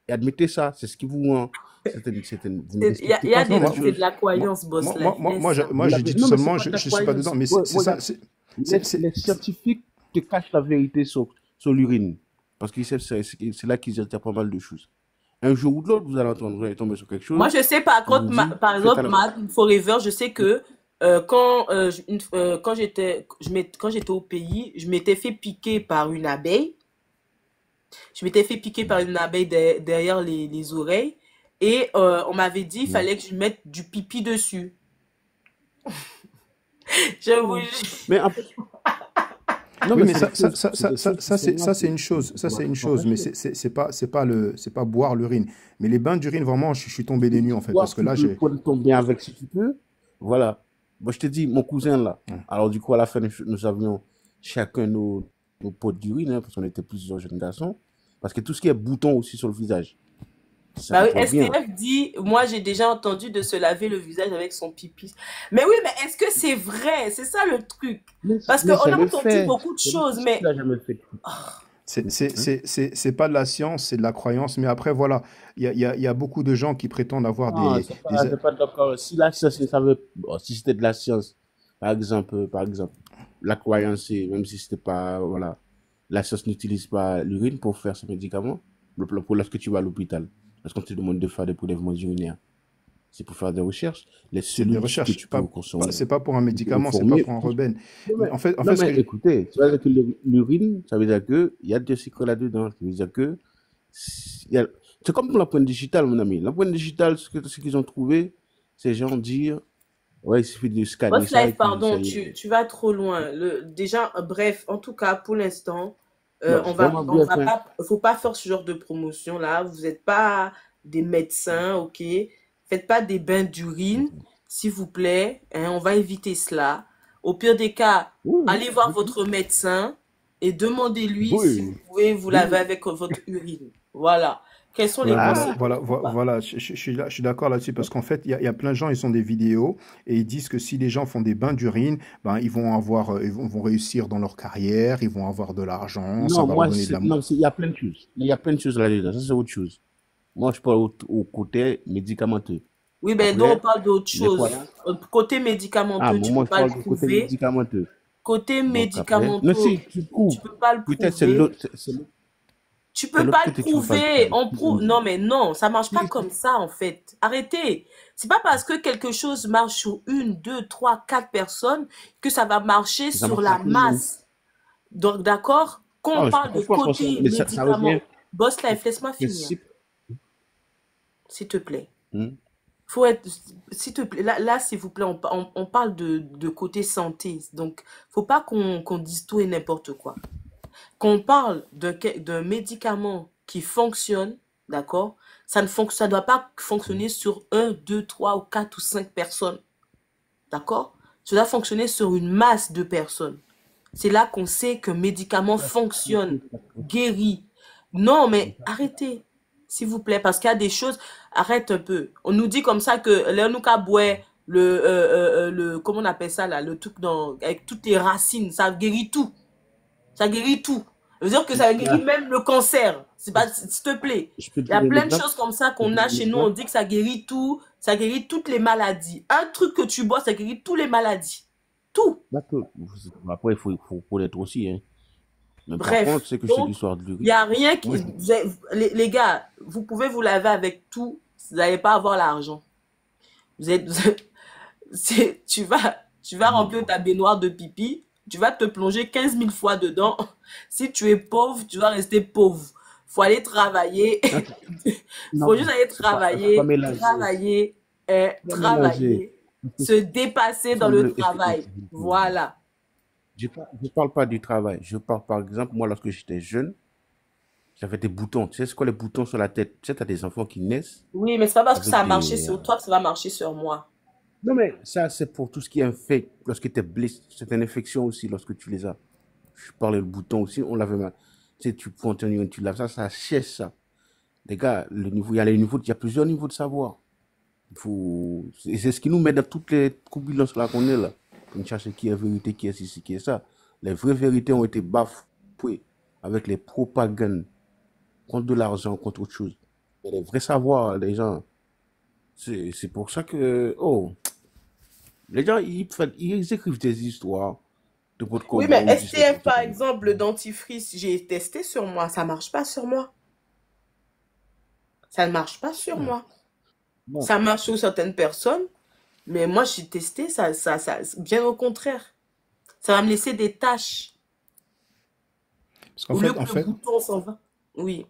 Et admettez ça. C'est ce qui vous rend. Vous ne Il y a, respectez il y a pas des Non, trucs, certaines c'est de choses. la croyance, boss life. Laisse ça. moi, je dis tout Non, mais c'est seulement, pas de la je suis pas dedans, croyance. mais c'est ça, Regarde, c'est- les scientifiques te cachent la vérité sur l'urine. Parce qu'ils savent, c'est là qu'ils altèrent pas mal de choses. Un jour ou de l'autre, vous allez tomber sur quelque Moi, chose je sais, par qui vous contre, dit, par faites exemple, attention. Forever, je sais que quand j'étais au pays, je m'étais fait piquer par une abeille. Je m'étais fait piquer par une abeille derrière les oreilles. Et on m'avait dit qu'il Non. fallait que je mette du pipi dessus. Je vous jure. Mais en fait, non, Oui, mais mais c'est des choses, c'est des choses qui sont là ça, c'est une chose, ça, qu'on c'est va une pas chose, mais cacher. c'est pas boire l'urine. Mais les bains d'urine, vraiment, je suis tombé des nues, en fait, Toi, parce que tu là, peux prendre ton bien avec si tu peux. Voilà. Moi, je te dis, mon cousin là. Alors, du coup, à la fin, nous avions chacun nos pots d'urine, hein, parce qu'on était plusieurs jeunes garçons. Parce que tout ce qui est bouton aussi sur le visage, ça Bah oui, nettoie bien. STF dit, moi j'ai déjà entendu de se laver le visage avec son pipi. Mais oui, mais est-ce que c'est vrai? C'est ça le truc. Parce Mais qu'on c'est a le entendu fait. beaucoup de C'est le choses, fait mais qu'il a jamais fait. c'est pas de la science, c'est de la croyance. Mais après, voilà, il y a beaucoup de gens qui prétendent avoir Non, des... c'est pas d'accord. Si la science, bon, si c'était de la science, par exemple, la croyance, même si c'était pas, voilà, la science n'utilise pas l'urine pour faire ce médicament, pour lorsque tu vas à l'hôpital, lorsqu'on te demande de faire des prélèvements urinaires. c'est pour faire des recherches. Les C'est des cellules que recherches. tu peux consommer, C'est pas pour un tu peux médicament, c'est pas former. pour un rebelle. Non, Mais mais, en fait, non, ce mais que écoutez, ça veut dire que l'urine, ça veut dire qu'il y a des sucres là-dedans. Ça veut dire que il y a- c'est comme pour l'empreinte digitale, mon ami. L'empreinte digitale, ce qu'ils ont trouvé, c'est genre dire, ouais, il suffit de scanner Boss ça et Life, puis ça pardon, y est. tu vas trop loin. Déjà, bref, en tout cas, pour l'instant, Non, c'est vraiment on bref, va hein. pas, faut pas faire ce genre de promotion là. Vous n'êtes pas des médecins, ok? Faites pas des bains d'urine, s'il vous plaît. Hein, on va éviter cela. Au pire des cas, Oui, allez voir oui, votre médecin et demandez-lui si vous oui, pouvez vous laver oui. avec votre urine. Voilà. Quels sont les Ouais, conseils Ah, que je vous pas? voilà, je suis d'accord là-dessus parce qu'en fait, il y a plein de gens, ils ont des vidéos et ils disent que si les gens font des bains d'urine, ben, ils vont avoir, vont réussir dans leur carrière, ils vont avoir de l'argent, ça non, va leur moi, donner de la... non, il y a plein de choses. Il y a plein de choses là-dedans. Ça, c'est autre chose. Moi, je parle au côté médicamenteux. Oui, ben donc on Après, parle d'autre les chose. croyances. Côté Ah, médicamenteux, tu moi, peux je pas le parle du côté prouver. médicamenteux. Côté Donc après, non, médicamenteux, si, tu tu prouves. peux pas le Peut-être prouver. c'est Tu peux l'autre pas le côté que tu veux pas le prouver. prouver. Qu'est-ce que je Non, dis? mais non, ça marche pas Si, comme si, ça en fait. Arrêtez. C'est pas parce que quelque chose marche sur une, deux, trois, quatre personnes que ça va marcher ça sur marche sur la tout le monde. masse. Donc d'accord, quand on Ah, je peux parle de comprendre ça, côté mais ça revient médicament, Boss au Life, laisse-moi finir, principe. s'il te plaît. Hmm. Faut être, s'il te plaît, là, s'il vous plaît, on parle de côté santé. Donc, faut pas qu'on dise tout et n'importe quoi. Quand on parle d'un médicament qui fonctionne, d'accord, ça doit pas fonctionner sur un, deux, trois ou quatre ou cinq personnes, d'accord? Ça doit fonctionner sur une masse de personnes. C'est là qu'on sait qu'un médicament fonctionne, guérit. Non, mais arrêtez, s'il vous plaît, parce qu'il y a des choses. Arrête un peu. On nous dit comme ça que l'Enuka boit comment on appelle ça là, le truc avec toutes les racines, ça guérit tout. Ça guérit tout. Ça veut dire que ça guérit Ah, même le cancer. C'est pas, s'il te plaît. je peux te Il y a donner un plein de exemple? choses comme ça Je peux qu'on te a donner un chez nous. On exemple? dit que ça guérit tout. Ça guérit toutes les maladies. Un truc que tu bois, ça guérit toutes les maladies. Tout. D'accord. Après, il faut connaître aussi, hein. Mais par contre, Bref. c'est que je te dis Donc, l'histoire de il n'y l'urine. a rien qui. Moi, Les gars, vous pouvez vous laver avec tout. Vous n'allez pas avoir l'argent. Vous êtes, tu vas remplir ta baignoire de pipi. Tu vas te plonger 15 000 fois dedans. Si tu es pauvre, tu vas rester pauvre. Faut aller travailler. non, Faut non, juste aller faut pas travailler, mélanger. travailler, Faut pas mélanger. travailler, se dépasser dans le travail. Voilà. Je parle pas du travail. Je parle, par exemple, moi, lorsque j'étais jeune, j'avais des boutons. Tu sais, c'est quoi les boutons sur la tête? Tu sais, t'as des enfants qui naissent Oui, mais c'est pas parce que avec ça a marché des. sur toi que ça va marcher sur moi. Non, mais ça, c'est pour tout ce qui est infect. Lorsque tu es blessé, c'est une infection aussi lorsque tu les as. Je parlais le bouton aussi, on l'avait mal. Tu sais, tu prends ton urine, tu laves ça, ça chèche ça. Les gars, il y a plusieurs niveaux de savoir. Et c'est ce qui nous met dans toutes les coubillances là qu'on est là. On cherche qui est vérité, qui est ceci, qui est ça. Les vraies vérités ont été bafouées avec les propagandes contre de l'argent, contre autre chose. Et les vrais savoirs, les gens, c'est pour ça que, oh, les gens, ils écrivent des histoires de votre Oui, comment mais on dit STF, n'importe par quoi. exemple, le dentifrice, j'ai testé sur moi. Ça marche pas sur moi. Ça ne marche pas sur Ouais. moi. Bon, Ça marche sur certaines personnes, mais moi, j'ai testé, bien au contraire. Ça va me laisser des taches. Parce Au lieu en que le fait, bouton s'en va. Oui.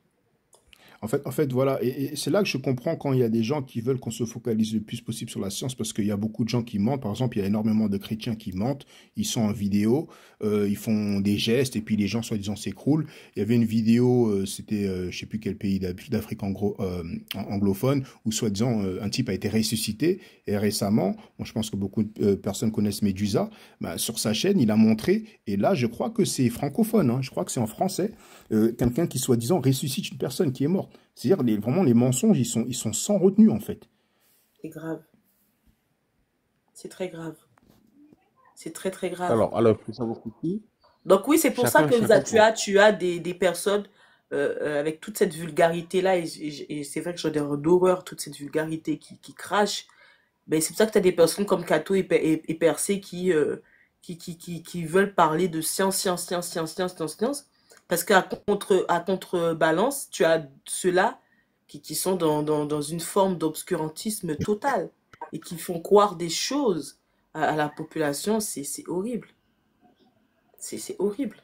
Voilà, et c'est là que je comprends quand il y a des gens qui veulent qu'on se focalise le plus possible sur la science, parce qu'il y a beaucoup de gens qui mentent. Par exemple, il y a énormément de chrétiens qui mentent, ils sont en vidéo, ils font des gestes, et puis les gens, soi-disant, s'écroulent. Il y avait une vidéo, c'était, je sais plus quel pays d'Afrique anglophone, où, soi-disant, un type a été ressuscité, et récemment, bon, je pense que beaucoup de personnes connaissent Medusa, bah, sur sa chaîne, il a montré, et là, je crois que c'est francophone, hein, je crois que c'est en français, quelqu'un qui, soi-disant, ressuscite une personne qui est morte. C'est-à-dire, vraiment, les mensonges, ils sont sans retenue, en fait. C'est grave. C'est très grave. C'est très, très grave. alors, pour savoir pour qui, Donc oui, c'est pour ça que chacun pour. tu as des personnes avec toute cette vulgarité-là. Et c'est vrai que j'en ai d'horreur, toute cette vulgarité qui crache. Mais c'est pour ça que tu as des personnes comme Kato et Percé qui veulent parler de science, science, science, science, science, science, science. Parce qu'à contrebalance, tu as ceux-là qui sont dans une forme d'obscurantisme total et qui font croire des choses à la population. C'est horrible. C'est horrible.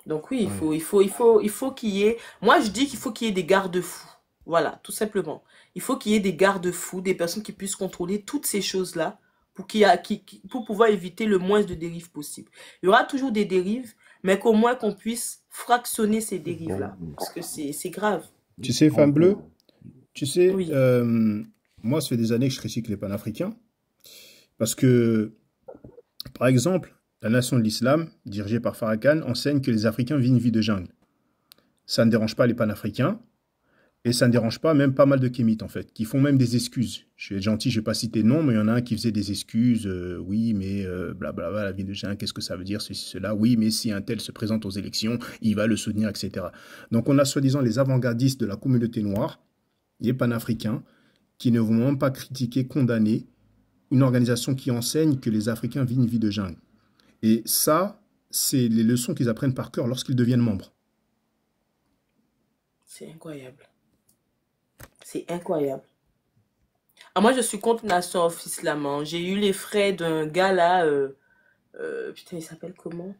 Donc oui, Ouais. il faut qu'il y ait... Moi, je dis qu'il faut qu'il y ait des garde-fous. Voilà, tout simplement. Il faut qu'il y ait des garde-fous, des personnes qui puissent contrôler toutes ces choses-là pour, pour pouvoir éviter le moins de dérives possible. Il y aura toujours des dérives, mais qu'au moins qu'on puisse fractionner ces dérives-là. Bon, Parce que c'est grave. Tu sais, femme bleue, tu sais, Oui. moi, ça fait des années que je critique les panafricains parce que, par exemple, la nation de l'islam, dirigée par Farrakhan, enseigne que les Africains vivent une vie de jungle. Ça ne dérange pas les panafricains et ça ne dérange pas même pas mal de kémites, en fait, qui font même des excuses. Je vais être gentil, je ne vais pas citer de nom, mais il y en a un qui faisait des excuses. Oui, mais blablabla, la vie de jungle, qu'est-ce que ça veut dire, ceci, cela. Oui, mais si un tel se présente aux élections, il va le soutenir, etc. Donc on a soi-disant les avant-gardistes de la communauté noire, les panafricains, qui ne vont même pas critiquer, condamner une organisation qui enseigne que les Africains vivent une vie de jungle. Et ça, c'est les leçons qu'ils apprennent par cœur lorsqu'ils deviennent membres. C'est incroyable. C'est incroyable. Ah, moi, je suis contre Nation of Islam, hein. J'ai eu les frais d'un gars là. Putain, il s'appelle comment?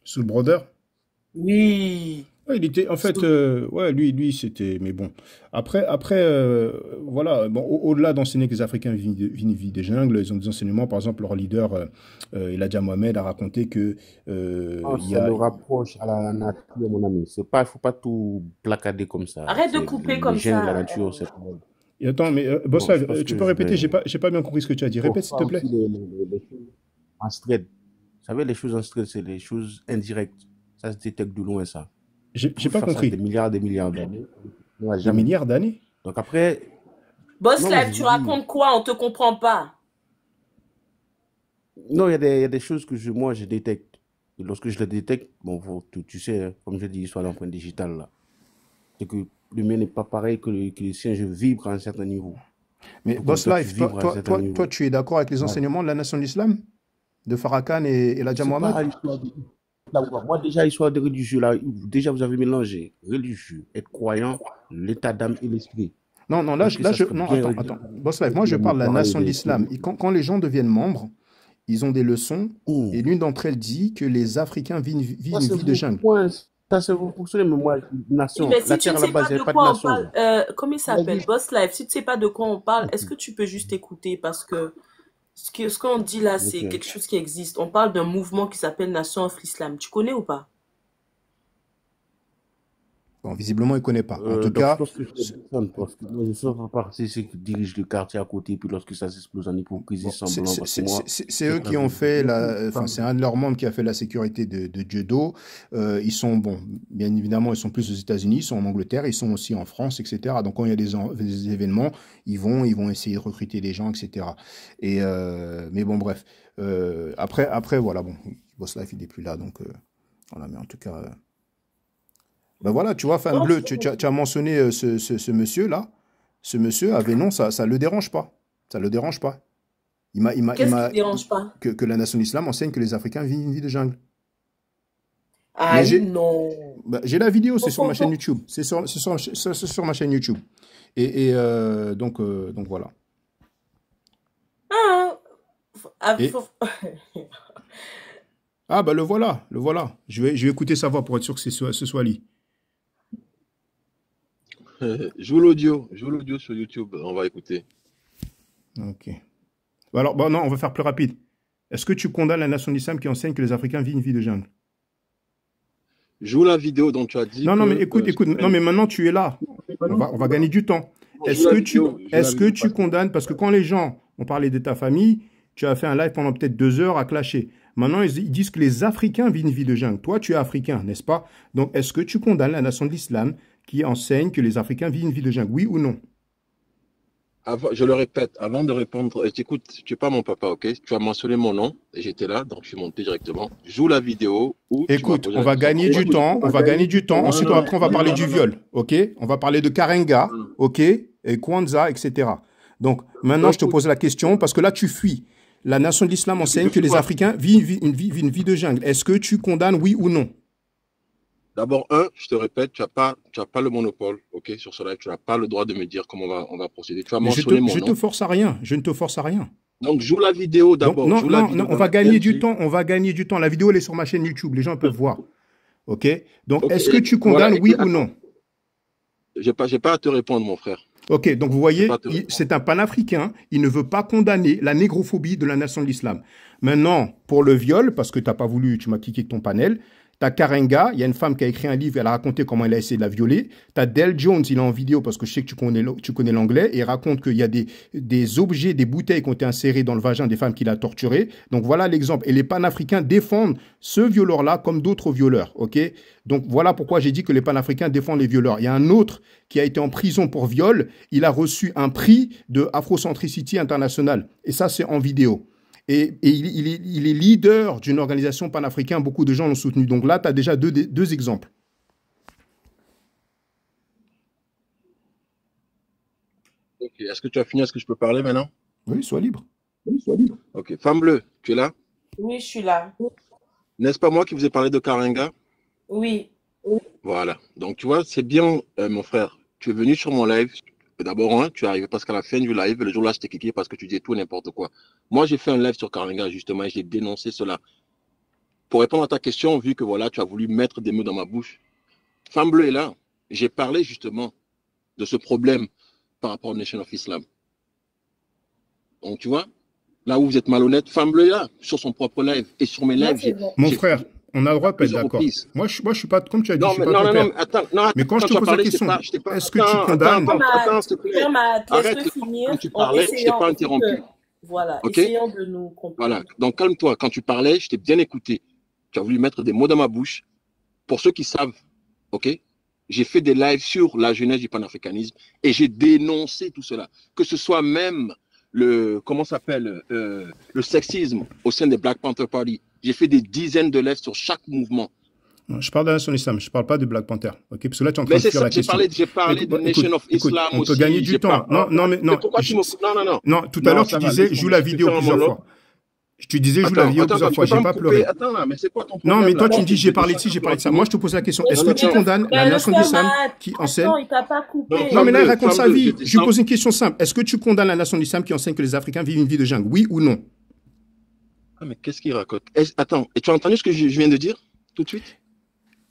Sous le Brother, Oui. ouais, il était, en fait, ouais, lui, c'était, mais bon. Après, voilà, bon, au-delà d'enseigner que les Africains vivent une vie des jungles, ils ont des enseignements. Par exemple, leur leader, Elijah Mohamed, a raconté que non, il y ça a, le rapproche à la nature, mon ami. C'est pas, il faut pas tout placader comme ça. Arrête de C'est couper les comme gènes de la ça. nature, c'est pas... et attends, mais Bon, je Boslav, pense tu que peux je répéter? vais... J'ai pas bien compris ce que tu as dit. Faut Répète, s'il pas te plaît. aussi les choses en straight. Vous savez, les choses en straight, c'est les choses indirectes. Ça se détecte de loin, ça. J'ai Faut pas faire ça des compris. milliards d'années. On n'aura Des jamais. milliards d'années? Donc après, Boss non, mais Live, je tu vous dis, racontes quoi? On te comprend pas. non, il y a des choses que moi, je détecte. Et lorsque je les détecte, bon, tu sais, hein, comme je dis, sur l'empreinte digitale, là, c'est que le mien n'est pas pareil que le sien. Je vibre à un certain niveau. Mais Tout comme toi, tu Boslav, toi, vibres à un toi, certain toi, niveau. toi, tu es d'accord avec les Ouais. enseignements de la nation de l'islam? De Farrakhan et Elijah C'est Mohamed? pas l'histoire de... Là, moi, déjà, l'histoire de religieux, là, déjà, vous avez mélangé religieux, être croyant, l'état d'âme et l'esprit. Non, là, Est-ce que ça serait non, bien attends. Boslav, moi, je parle de la nation de l'islam. Et quand les gens deviennent membres, ils ont des leçons, et l'une d'entre elles dit que les Africains vivent Ça, une c'est vie de vos jungle. points. Ça, c'est vous fonctionnez, mais moi, Oui, nation. mais La si tu terre ne à la sais pas base, il n'y de avait pas de quoi on nation. parle, comment il s'appelle? Vas-y. Boss Live, si tu ne sais pas de quoi on parle, est-ce que tu peux juste écouter? Parce que ce qu'on dit là, c'est Ok. quelque chose qui existe. On parle d'un mouvement qui s'appelle Nation of Islam. Tu connais ou pas? Bon, visiblement, il ne connaît pas. En tout Donc, cas, lorsque je descends, parce que moi, je fais partie de ceux qui dirigent le quartier à côté, puis lorsque ça s'explose en hypocrisie bon, semblant, parce que moi, c'est eux qui ont fait enfin, c'est un de leurs membres qui a fait la sécurité de Dieudo. Ils sont, bon, bien évidemment, ils sont plus aux États-Unis, ils sont en Angleterre, ils sont aussi en France, etc. Donc, quand il y a des événements, ils vont essayer de recruter des gens, etc. Et, mais bon, bref. Après, voilà, bon, Boss Life, il n'est plus là, donc, voilà, mais en tout cas, ben voilà, tu vois, Femme Non, Bleue, tu as mentionné ce monsieur-là. Ce monsieur avait non, ça le dérange pas. Ça le dérange pas. qu'est-ce qui ne dérange pas? Que la nation islam enseigne que les Africains vivent une vie de jungle. Mais Aïe, non. j'ai la vidéo, c'est sur ma Bon, chaîne bon. YouTube. C'est sur ma chaîne YouTube. Et donc voilà. Ah, Et, faut- ah, bah le voilà. Je vais écouter sa voix pour être sûr que ce soit lui. Joue l'audio sur YouTube, on va écouter. Ok. Alors, bon, non, on va faire plus rapide. Est-ce que tu condamnes la nation islam qui enseigne que les Africains vivent une vie de jungle? Joue la vidéo dont tu as dit Non, que... mais écoute. Non, mais maintenant tu es là. On va gagner du temps. Est-ce que tu condamnes, parce que quand les gens ont parlé de ta famille, tu as fait un live pendant peut-être 2 heures à clasher. Maintenant, ils disent que les Africains vivent une vie de jungle. Toi, tu es africain, n'est-ce pas? Donc, est-ce que tu condamnes la nation de l'islam qui enseigne que les Africains vivent une vie de jungle? Oui ou non? Je le répète, avant de répondre, écoute, tu n'es pas mon papa, ok? Tu as mentionné mon nom, et j'étais là, donc je suis monté directement. Joue la vidéo où tu m'as Écoute, posé on la va question. gagner du temps. On va gagner du temps. Non, Ensuite, non, après, on va non, parler non, du non, viol, ok? On va parler de Karenga, non. ok? Et Kwanzaa, etc. Donc, maintenant, je te Écoute, pose la question parce que là, tu fuis. La nation de l'islam enseigne que les Africains vivent une vie de jungle. Est-ce que tu condamnes, oui ou non? D'abord, je te répète, tu n'as pas le monopole, ok, sur ce live. Tu n'as pas le droit de me dire comment on va procéder. Tu as Mais mentionné mon je te nom. force à rien. Je ne te force à rien. Donc, joue la vidéo Donc, d'abord. non, Joue la non, vidéo non, on dans va gagner laquelle du temps. On va gagner du temps. La vidéo, elle est sur ma chaîne YouTube. Les gens peuvent voir. OK? Donc, Ok, est-ce que tu voilà. condamnes, Et oui puis, ou attends, non? j'ai pas à te répondre, mon frère. OK, donc vous J'ai pas à voyez, te répondre. c'est un panafricain. Il ne veut pas condamner la négrophobie de la nation de l'islam. Maintenant, pour le viol, parce que tu n'as pas voulu, tu m'as cliqué avec ton panel, t'as Karenga, il y a une femme qui a écrit un livre, elle a raconté comment elle a essayé de la violer. T'as Del Jones, il est en vidéo parce que je sais que tu connais l'anglais, et il raconte qu'il y a des objets, des bouteilles qui ont été insérées dans le vagin des femmes qu'il a torturées. Donc voilà l'exemple. Et les panafricains défendent ce violeur-là comme d'autres violeurs. OK? Donc voilà pourquoi j'ai dit que les panafricains défendent les violeurs. Il y a un autre qui a été en prison pour viol. Il a reçu un prix de Afrocentricity International. Et ça, c'est en vidéo. Et il est leader d'une organisation panafricaine, beaucoup de gens l'ont soutenu. Donc là, tu as déjà deux exemples. Ok, est-ce que tu as fini? Est-ce que je peux parler maintenant? Oui, sois libre. Ok, femme bleue, tu es là? Oui, je suis là. N'est-ce pas moi qui vous ai parlé de Karenga? Oui. Voilà. Donc, tu vois, c'est bien, mon frère. Tu es venu sur mon live. D'abord, tu es arrivé parce qu'à la fin du live, le jour-là, je t'ai cliqué parce que tu disais tout et n'importe quoi. Moi, j'ai fait un live sur Karenga, justement, et j'ai dénoncé cela. Pour répondre à ta question, vu que voilà, tu as voulu mettre des mots dans ma bouche, femme bleue est là. J'ai parlé justement de ce problème par rapport au Nation of Islam. Donc, tu vois, là où vous êtes malhonnête, femme bleue est là, sur son propre live. Et sur mes Moi, lives, c'est bon. Mon j'ai frère, on a le droit de pas être plusieurs d'accord. reprises. Moi, je suis pas, comme tu as dit, je Non, suis mais pas ton père. mais attends, non, Mais quand je quand te tu as pose la parlé, question, je t'ai pas, est-ce que tu attends, condamnes s'il te plaît. Fermat, Arrête, laisse-le finir quand tu en parlais, je t'ai essayant. pas interrompu. Voilà, Ok? essayons de nous Voilà. comprendre. Donc, calme-toi. Quand tu parlais, je t'ai bien écouté. Tu as voulu mettre des mots dans ma bouche. Pour ceux qui savent, ok? J'ai fait des lives sur la jeunesse du panafricanisme et j'ai dénoncé tout cela. Que ce soit même comment s'appelle, le sexisme au sein des Black Panther Party. J'ai fait des dizaines de lives sur chaque mouvement. Non, je parle de la nation islam, je ne parle pas de Black Panther. Ok, parce que là, tu es en train Mais de c'est fuir ça, la question. j'ai parlé de Nation of Islam on peut aussi. gagner du temps. Mais pourquoi tu me... Non. Non, tout à l'heure, tu ça va, disais, laisse-moi, joue la je vais vidéo faire un plusieurs monologue. fois. Tu disais, joue la vidéo plusieurs Tu fois, peux pas j'ai me pas couper. pleuré. Attends là, mais c'est quoi ton Non, problème mais toi, là? tu me dis, j'ai parlé de descends ci, j'ai parlé de ça. rapidement. Moi, je te pose la question. Est-ce Non, que tu non, condamnes la Mais le nation frère d'islam Matt, qui enseigne... attends, il t'a pas coupé. Non, mais là, il Femme raconte bleue, sa vie. je Je lui descends. pose une question simple. Est-ce que tu condamnes la nation d'islam qui enseigne que les Africains vivent une vie de jungle? Oui ou non? Ah, mais qu'est-ce qu'il raconte? Attends, et tu as entendu ce que je viens de dire tout de suite?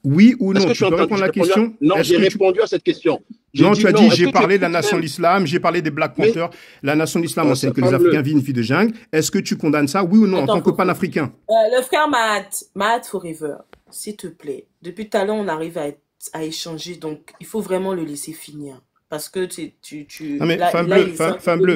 Oui ou Est-ce non? que Tu peux répondre à la question? Non, Est-ce j'ai que tu... répondu à cette question. J'ai Non, dit tu as non. dit, Est-ce j'ai que tu parlé de la écoutes nation de même? l'islam, j'ai parlé des Black Mais Panthers. La nation de l'islam enseigne que les femme Africains bleue. vivent une vie de jungle. Est-ce que tu condamnes ça, oui ou non, en Attends, tant que panafricain? le frère Matt Forever, s'il te plaît. Depuis tout à l'heure, on arrive à échanger, donc il faut vraiment le laisser finir. Parce que Non mais là, femme là, bleue, il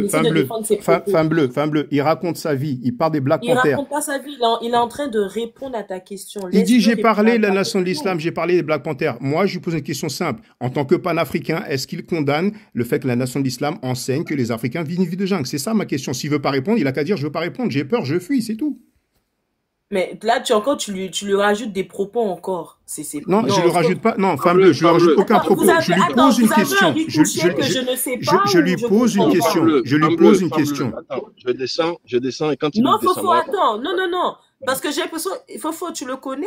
essaie de défendre ses propos. femme bleue, il raconte sa vie, il parle des Black Il Panthers. raconte pas sa vie, il est en train de répondre à ta question. Il dit, Laisse-le j'ai répondre parlé à de la ta nation de question. l'islam, j'ai parlé des Black Panthers. Moi, je lui pose une question simple. En tant que panafricain, est-ce qu'il condamne le fait que la nation de l'islam enseigne que les Africains vivent une vie de jungle? C'est ça ma question. S'il veut pas répondre, il a qu'à dire, je veux pas répondre, j'ai peur, je fuis, c'est tout. Mais là, tu lui rajoutes des propos encore. Non, je ne lui rajoute pas. Non, femme bleue, je lui femme rajoute bleue. aucun Attends, propos. Je lui pose une question. Un ricochet que je ne sais pas. Je lui ou pose une comprends pas? question. Je lui pose une question. Attends, je descends et quand il Non, descend, Fofo, attends. Non. Parce que j'ai l'impression. Fofo, tu le connais?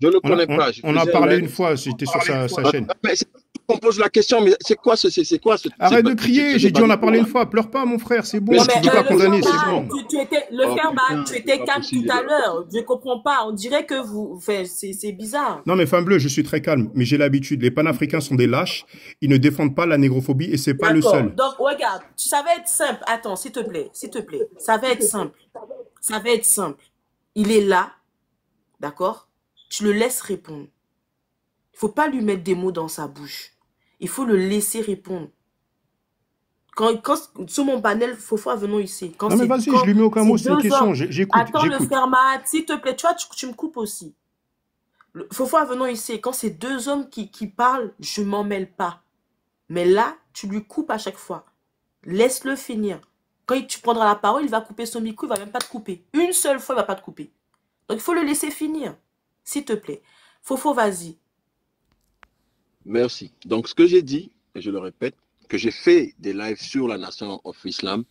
je ne le connais pas. On a parlé une fois, j'étais sur sa chaîne. Mais on pose la question, mais c'est quoi ce... Arrête de crier, j'ai dit on a parlé une fois. Pleure pas, mon frère, c'est bon. Mais Si tu veux pas condamner, c'est bon. Le frère Matt, tu étais calme tout à l'heure. Je comprends pas. On dirait que vous... c'est bizarre. Non, mais femme bleue, je suis très calme. Mais j'ai l'habitude. Les panafricains sont des lâches. Ils ne défendent pas la négrophobie et c'est pas le seul. Donc, regarde, ça va être simple. Attends, s'il te plaît. Ça va être simple. Il est là. D'accord? Tu le laisses répondre. Il faut pas lui mettre des mots dans sa bouche. Il faut le laisser répondre. Quand sur mon panel, Fofo, venons ici. Non, mais vas-y, je lui mets aucun mot, c'est une question. J'écoute. Attends, le frère Matt, s'il te plaît, tu vois, tu me coupes aussi. Fofo, venons ici. Quand c'est deux hommes qui parlent, je m'en mêle pas. Mais là, tu lui coupes à chaque fois. Laisse-le finir. Quand tu prendras la parole, il va couper son micro, il va même pas te couper. Une seule fois, il va pas te couper. Donc, il faut le laisser finir. S'il te plaît. Fofo, vas-y. Merci. Donc, ce que j'ai dit, et je le répète, que j'ai fait des lives sur la Nation of Islam,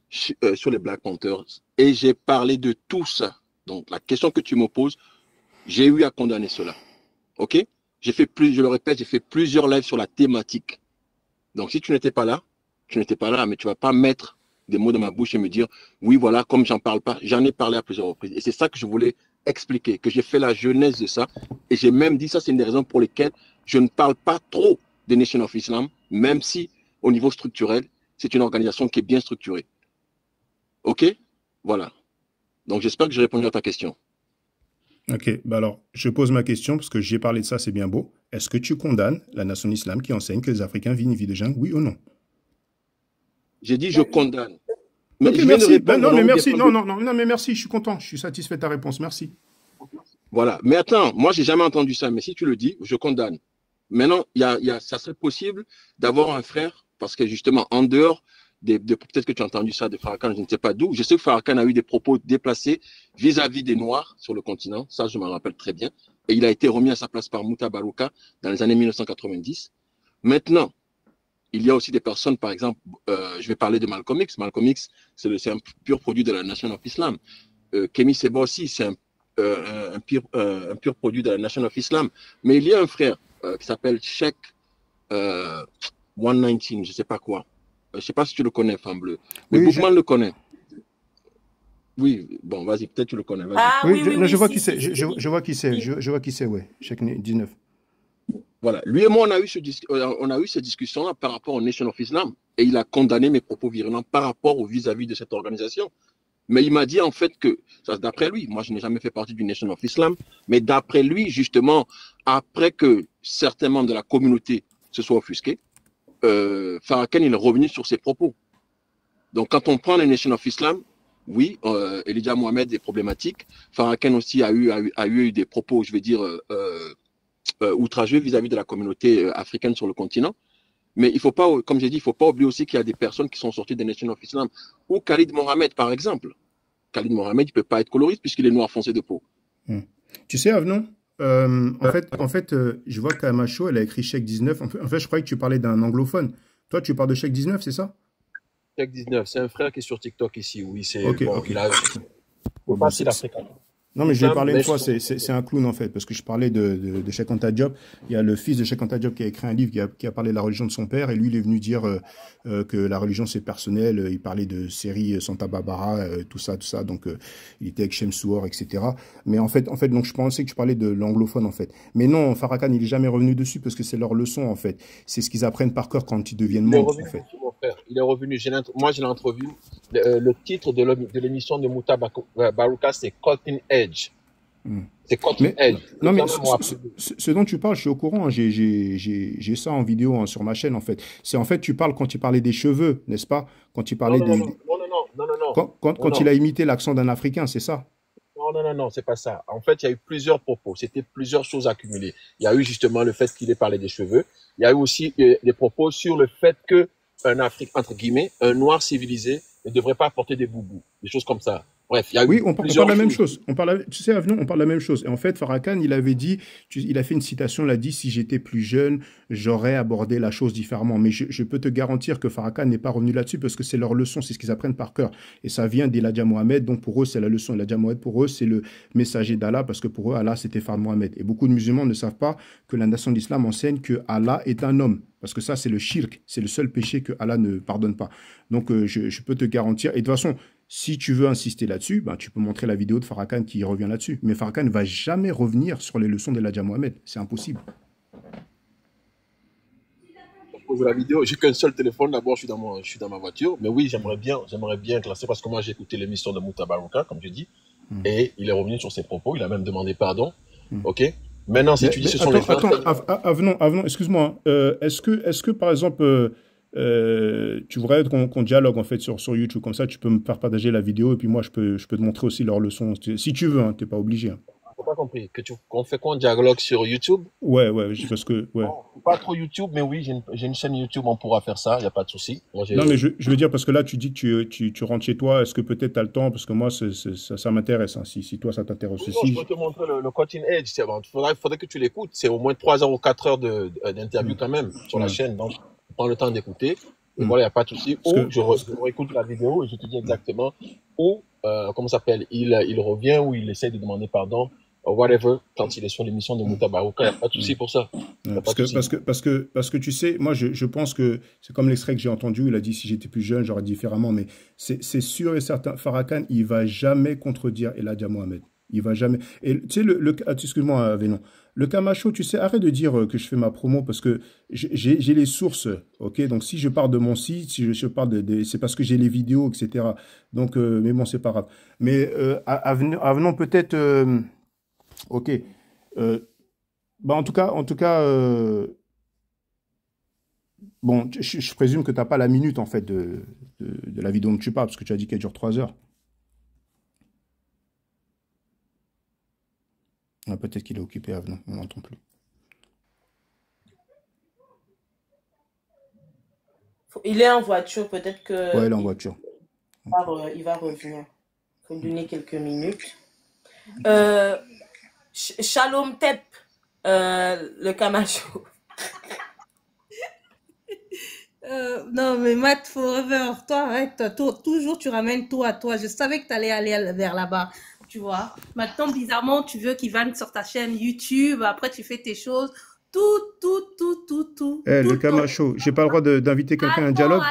sur les Black Panthers, et j'ai parlé de tout ça. Donc, la question que tu me poses, j'ai eu à condamner cela. OK? Je le répète, j'ai fait plusieurs lives sur la thématique. Donc, si tu n'étais pas là, tu n'étais pas là, mais tu ne vas pas mettre des mots dans ma bouche et me dire, oui, voilà, comme j'en parle pas, j'en ai parlé à plusieurs reprises. Et c'est ça que je voulais expliquer, que j'ai fait la genèse de ça. Et j'ai même dit, ça, c'est une des raisons pour lesquelles je ne parle pas trop de Nation of Islam, même si, au niveau structurel, c'est une organisation qui est bien structurée. OK? Voilà. Donc, j'espère que j'ai répondu à ta question. Ok, bah alors, je pose ma question parce que j'ai parlé de ça, c'est bien beau. Est-ce que tu condamnes la nation islam qui enseigne que les Africains vivent une vie de jungle, oui ou non? J'ai dit, je condamne. Mais Ok, je viens de merci. répondre. Non, mais merci. Non, Non, mais merci. Je suis content. Je suis satisfait de ta réponse. Merci. voilà. Mais attends, moi, j'ai jamais entendu ça. Mais si tu le dis, je condamne. Maintenant, ça serait possible d'avoir un frère, parce que justement, en dehors peut-être que tu as entendu ça de Farrakhan, je ne sais pas d'où. Je sais que Farrakhan a eu des propos déplacés vis-à-vis des Noirs sur le continent. Ça, je m'en rappelle très bien. Et il a été remis à sa place par Mouta Barouka dans les années 1990. Maintenant, il y a aussi des personnes, par exemple, je vais parler de Malcolm X. Malcolm X, c'est un pur produit de la Nation of Islam. Kémy Seba aussi, c'est un pur produit de la Nation of Islam. Mais il y a un frère qui s'appelle Sheikh 119, je ne sais pas quoi. Je ne sais pas si tu le connais, Femme Bleue. Mais Oui, Bookman le connaît. Oui, bon, vas-y, peut-être tu le connais. Ah oui, oui, oui, non, oui, je vois si, qui c'est. si, si, si. Je vois qui c'est. Si. Je vois qui c'est, ouais. Cheikh 19. Voilà. Lui et moi, on a eu cette discussion-là par rapport au Nation of Islam. Et il a condamné mes propos virulents par rapport au vis-à-vis de cette organisation. Mais il m'a dit en fait que, ça d'après lui, moi je n'ai jamais fait partie du Nation of Islam, mais d'après lui, justement, après que certains membres de la communauté se soient offusqués, Farrakhan il est revenu sur ses propos. Donc quand on prend le Nation of Islam, oui, Elijah Mohamed est problématique. Farrakhan aussi a eu des propos, je vais dire, outrageux vis-à-vis de la communauté africaine sur le continent. Mais il ne faut pas, comme j'ai dit, il ne faut pas oublier aussi qu'il y a des personnes qui sont sorties des Nation of Islam. Ou Khalid Mohamed, par exemple. Khalid Mohamed, il ne peut pas être coloriste puisqu'il est noir foncé de peau. Tu sais, Avenon, en fait je vois qu'Amacho, elle a écrit Cheikh 19. En fait, je croyais que tu parlais d'un anglophone. Toi, tu parles de Cheikh 19, c'est ça? Cheikh 19, c'est un frère qui est sur TikTok ici. Oui, c'est Ok, bon, ok. il a Bon, pas si l'Africain. Non, mais je lui ai parlé une Mais fois, c'est un clown en fait, parce que je parlais de Cheikh Anta Diop. Il y a le fils de Cheikh Anta Diop qui a écrit un livre qui a parlé de la religion de son père, et lui, il est venu dire que la religion c'est personnel. Il parlait de séries Santa Barbara, tout ça. Donc, il était avec Shemsuor, etc. Mais en fait, donc je pensais que tu parlais de l'anglophone en fait. Mais non, Farrakhan, il est jamais revenu dessus parce que c'est leur leçon en fait. C'est ce qu'ils apprennent par cœur quand ils deviennent il est membres revenu en fait. dessus, mon frère. Il est revenu. Moi, je l'ai entrevu. Le titre de l'émission de Mouta Barouka, c'est Cutting Edge. C'est Cutting Edge. Non, mais ce dont tu parles, je suis au courant. Hein, j'ai ça en vidéo hein, sur ma chaîne, en fait. C'est en fait, tu parles quand il parlait des cheveux, n'est-ce pas? Quand il parlait non, Quand il a imité l'accent d'un Africain, c'est ça? Non, c'est pas ça. En fait, il y a eu plusieurs propos. C'était plusieurs choses accumulées. Il y a eu justement le fait qu'il ait parlé des cheveux. Il y a eu aussi des propos sur le fait que un Africain, entre guillemets, un noir civilisé ne devrait pas porter des boubous, des choses comme ça. Bref, il y a eu on plusieurs parle la même choses. chose. Tu sais, Avenon, on parle la même chose. Et en fait, Farrakhan, il avait dit, il a fait une citation, il a dit, si j'étais plus jeune, j'aurais abordé la chose différemment. Mais je peux te garantir que Farrakhan n'est pas revenu là-dessus parce que c'est leur leçon, c'est ce qu'ils apprennent par cœur. Et ça vient d'Elijah Mohamed, donc pour eux, c'est la leçon. Elijah Mohamed, pour eux, c'est le messager d'Allah parce que pour eux, Allah, c'était Fard Mohamed. Et beaucoup de musulmans ne savent pas que la nation d'Islam enseigne que Allah est un homme. Parce que ça, c'est le shirk, c'est le seul péché que Allah ne pardonne pas. Donc, je peux te garantir. Et de toute façon, si tu veux insister là-dessus, ben, tu peux montrer la vidéo de Farrakhan qui revient là-dessus. Mais Farrakhan ne va jamais revenir sur les leçons d'Elijah Mohamed. C'est impossible. Pour la vidéo, j'ai qu'un seul téléphone. D'abord, je suis dans ma voiture. Mais oui, j'aimerais bien classer parce que moi, j'ai écouté l'émission de Mouta Barouka, comme je dis. Et il est revenu sur ses propos. Il a même demandé pardon. OK? Maintenant, si tu dis ce sont les faits. Avenant, excuse-moi. Est-ce que, par exemple, tu voudrais qu'on dialogue en fait sur YouTube, comme ça tu peux me faire partager la vidéo et puis moi je peux te montrer aussi leurs leçons si tu veux, hein, t'es pas obligé. Hein. J'ai pas compris qu'on fait quoi, un dialogue sur YouTube? Ouais, parce que ouais. Non, pas trop YouTube, mais oui, j'ai une chaîne YouTube, on pourra faire ça, y a pas de souci. Non mais je veux dire parce que là tu dis que tu rentres chez toi, est-ce que peut-être tu as le temps parce que moi ça m'intéresse, hein. Si toi ça t'intéresse aussi. Je peux te montrer le Cutting Edge, faudrait que tu l'écoutes, c'est au moins 3 heures ou 4 heures d'interview quand même sur la chaîne, donc prends le temps d'écouter. Et voilà, il n'y a pas de souci. Ou je réécoute la vidéo et je te dis exactement où, comment ça s'appelle, il revient ou il essaie de demander pardon whatever, quand il est sur l'émission de Moutabarouka, il n'y a pas de souci pour ça. Y a pas de souci. Parce que tu sais, moi je pense que c'est comme l'extrait que j'ai entendu, il a dit si j'étais plus jeune, j'aurais dit différemment, mais c'est sûr et certain, Farrakhan, il va jamais contredire Elijah Mohamed. Il va jamais. Et tu sais, excuse-moi, Vénon. Le Camacho, tu sais, arrête de dire que je fais ma promo parce que j'ai les sources, ok? Donc si je parle de mon site, si je parle c'est parce que j'ai les vidéos, etc. Donc, mais bon, c'est pas grave. Mais avenons peut-être, ok. Bah en tout cas, bon, je présume que tu n'as pas la minute en fait de la vidéo dont tu parles parce que tu as dit qu'elle dure 3 heures. Ah, peut-être qu'il est occupé, Avenant, on n'entend plus. Il est en voiture, peut-être que... Ouais, il est en voiture. Il va revenir. Il faut lui donner quelques minutes. Shalom Tep, le Camacho. Non, mais Matt Forever, toi, arrête, toujours tu ramènes tout à toi. Je savais que tu allais aller vers là-bas, tu vois. Maintenant, bizarrement, tu veux qu'il vienne sur ta chaîne YouTube, après tu fais tes choses. Tout. Le Camacho, j'ai pas le droit d'inviter quelqu'un à un dialogue?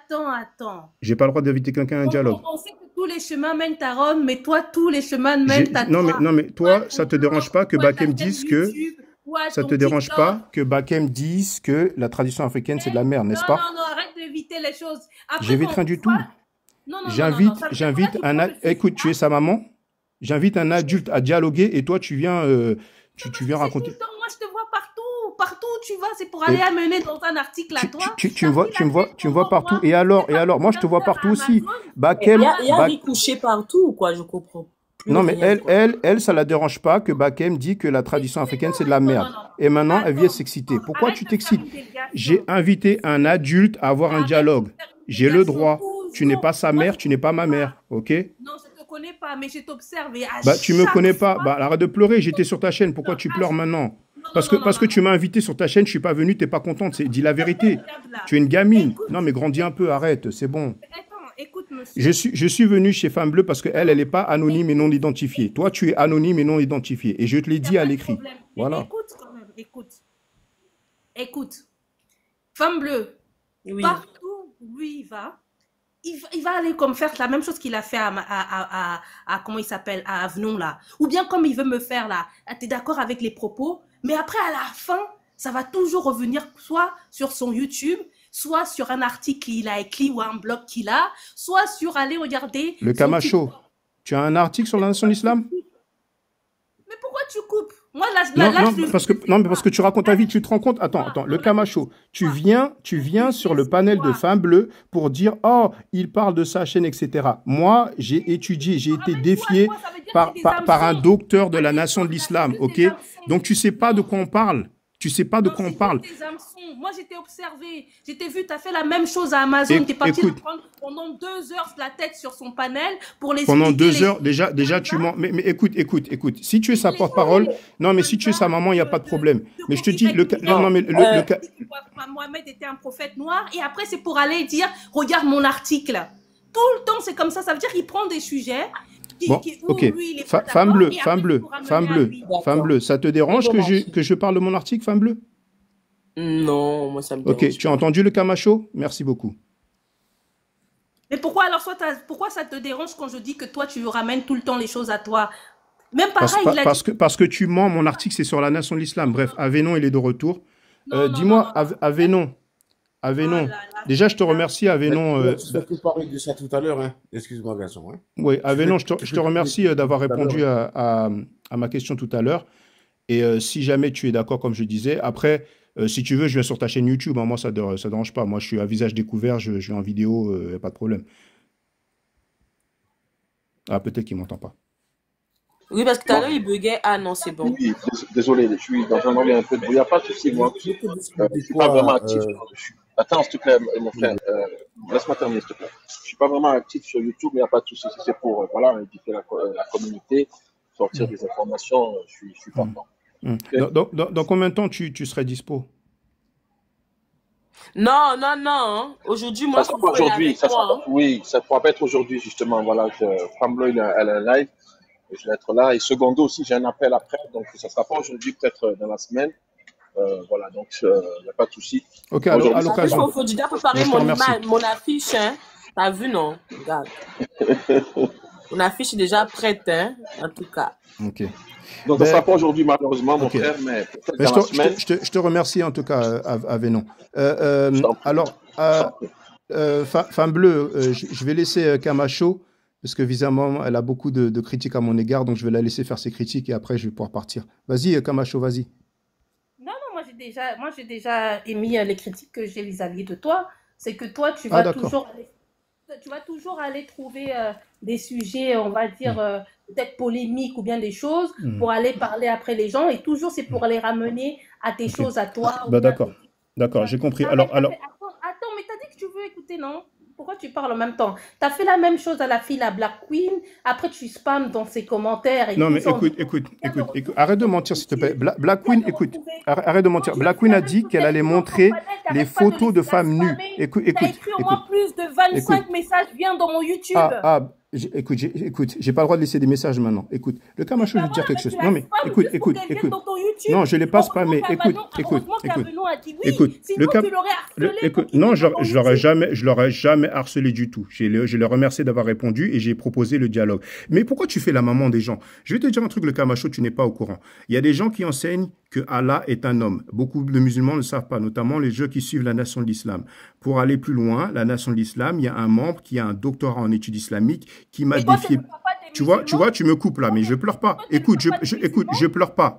Attends. J'ai pas le droit d'inviter quelqu'un à un dialogue. On sait que tous les chemins mènent à Rome, mais toi, tous les chemins mènent à toi. Non, mais toi, ça te dérange pas que Bakem dise que... Ça te dérange pas que Bakem dise que la tradition africaine, c'est de la merde, n'est-ce pas? Non, arrête d'éviter les choses. J'évite rien du tout. J'invite un... Écoute, tu es sa maman. J'invite un adulte à dialoguer et toi, tu viens raconter... Moi, je te vois partout où tu vas, c'est pour aller amener dans un article à toi. Tu me vois partout. Et alors, moi, je te vois partout aussi. Bakem... Il y a Riz couché partout ou quoi, je comprends. Non, mais elle, ça la dérange pas que Bakem dit que la tradition africaine, c'est de la merde. Et maintenant, elle vient s'exciter. Pourquoi tu t'excites? J'ai invité un adulte à avoir un dialogue. J'ai le droit. Tu n'es pas sa mère, tu n'es pas ma mère, ok? Non, je te connais pas, mais je t'observe. Bah, tu me connais pas. Bah, arrête de pleurer. J'étais sur ta chaîne. Pourquoi tu pleures maintenant? Parce que tu m'as invité sur ta chaîne, je suis pas venu, t'es pas contente. Dis la vérité. Tu es une gamine. Non, mais grandis un peu, arrête, c'est bon. Écoute, monsieur. Je suis venu chez Femme Bleue parce qu'elle n'est pas anonyme et non identifiée. Toi, tu es anonyme et non identifié. Et je te l'ai dit à l'écrit. Voilà. Écoute quand même, écoute. Femme Bleue, Oui. partout où lui il va aller comme faire la même chose qu'il a fait à comment il s'appelle, à Avenon là. Ou bien comme il veut me faire là. Tu es d'accord avec les propos, mais après à la fin, ça va toujours revenir soit sur son YouTube, soit sur un article qu'il a écrit ou un blog qu'il a, soit sur aller regarder... Le Camacho, tu as un article sur la nation de l'islam? Mais pourquoi tu coupes? Moi, parce que tu racontes ta vie, tu te rends compte. Attends, le Camacho, tu viens sur le panel de Femme Bleue pour dire, oh, il parle de sa chaîne, etc. Moi, j'ai étudié, j'ai été défié par un docteur de la nation de l'islam, ok? Donc, tu sais pas de quoi on parle. Tu sais pas de quoi on parle. Moi, j'étais observé. J'étais vu, tu as fait la même chose à Amazon. Tu es parti le prendre pendant 2 heures la tête sur son panel pour les Pendant 2 heures, déjà tu mens. Mais écoute. Si tu es sa porte-parole, non, mais si tu es sa maman, il n'y a pas de problème. Mais je te dis, Mohamed était un prophète noir. Et après, c'est pour aller dire, regarde mon article. Tout le temps, c'est comme ça. Ça veut dire qu'il prend des sujets. Bon, ok. Femme bleue, ça te dérange que je parle de mon article, Femme Bleue? Non, moi ça me dérange. Ok, tu as entendu le Camacho? Merci beaucoup. Mais pourquoi alors pourquoi ça te dérange quand je dis que toi tu ramènes tout le temps les choses à toi? Même pareil, parce que tu mens, mon article c'est sur la nation de l'islam. Bref, Avenon il est de retour. Dis-moi, Avenon. Déjà, je te remercie, Avenon. Tu as parlé de ça tout à l'heure, hein. Excuse-moi, garçon. Hein. Oui, Avenon, je te remercie d'avoir répondu à ma question tout à l'heure. Et si jamais tu es d'accord, comme je disais, après, si tu veux, je viens sur ta chaîne YouTube. Hein, moi, ça ne dérange pas. Moi, je suis à visage découvert, je vais en vidéo, il n'y a pas de problème. Ah, peut-être qu'il ne m'entend pas. Oui, parce que tout à l'heure, il buguait. Ah non, c'est bon. Oui, désolé, je suis dans un anglais un peu de bruit. Il n'y a pas de souci, moi. Je ne suis pas vraiment actif. Attends, s'il te plaît, mon frère. Laisse-moi terminer, s'il te plaît. Je ne suis pas vraiment actif sur YouTube, mais il n'y a pas de souci. C'est pour édifier la communauté, sortir des informations. Je suis partant. Okay. Dans combien de temps tu serais dispo? Non. Aujourd'hui, moi, oui, ça ne pourra pas être aujourd'hui, justement. Voilà, Femme Bleue, elle a un live. je vais être là. Et secondo aussi, j'ai un appel après, donc ça sera pas aujourd'hui, peut-être dans la semaine. Voilà, donc il n'y a pas de souci. Ok, à Aujourd'hui, l'occasion. Il faut déjà Je préparer te mon remercie. image, mon affiche, hein. T'as vu, non? Regarde. Mon affiche est déjà prête, hein, en tout cas. Ok. donc ça sera Ben, pas aujourd'hui, malheureusement, mon ok. frère, mais peut-être Ben, dans la semaine, je te remercie en tout cas, Avenon. je t'en prie. Alors, Je t'en prie. Femme Bleue, je vais laisser Camacho, parce que visiblement, elle a beaucoup de critiques à mon égard, donc je vais la laisser faire ses critiques et après, je vais pouvoir partir. Vas-y, Camacho, vas-y. Non, moi j'ai déjà émis les critiques que j'ai vis-à-vis de toi. C'est que toi, Ah, d'accord. tu vas toujours aller trouver des sujets, on va dire, peut-être polémiques ou bien des choses pour aller parler après les gens. Et toujours, c'est pour les ramener à tes Ok. choses à toi. Ou Bah, bien d'accord. D'accord, j'ai compris. T'as Alors, fait- attends, mais t'as dit que tu veux écouter, non? Pourquoi tu parles en même temps? T'as fait la même chose à la fille, la Black Queen. Après, tu spams dans ses commentaires et non, tout mais ça. écoute. Arrête de mentir, s'il te plaît. Black Queen, écoute. Arrête de mentir. Black Queen a dit qu'elle allait montrer les photos de femmes nues. Écoute. T'as écrit au moins plus de 25 messages, viens dans mon YouTube. Écoute, j'ai pas le droit de laisser des messages maintenant. Écoute, le Camacho, je vais te dire quelque chose. Non, mais écoute. Non, je l'ai pas spammé. Écoute. Non, je l'aurais jamais harcelé du tout. Je l'ai remercié d'avoir répondu et j'ai proposé le dialogue. Mais pourquoi tu fais la maman des gens? Je vais te dire un truc, le Camacho, tu n'es pas au courant. Il y a des gens qui enseignent que Allah est un homme. Beaucoup de musulmans ne le savent pas, notamment les gens qui suivent la nation de l'islam. Pour aller plus loin, la nation de l'islam, il y a un membre qui a un doctorat en études islamiques qui m'a défié. Tu vois, tu me coupes là, mais je pleure pas. Écoute, je pleure pas.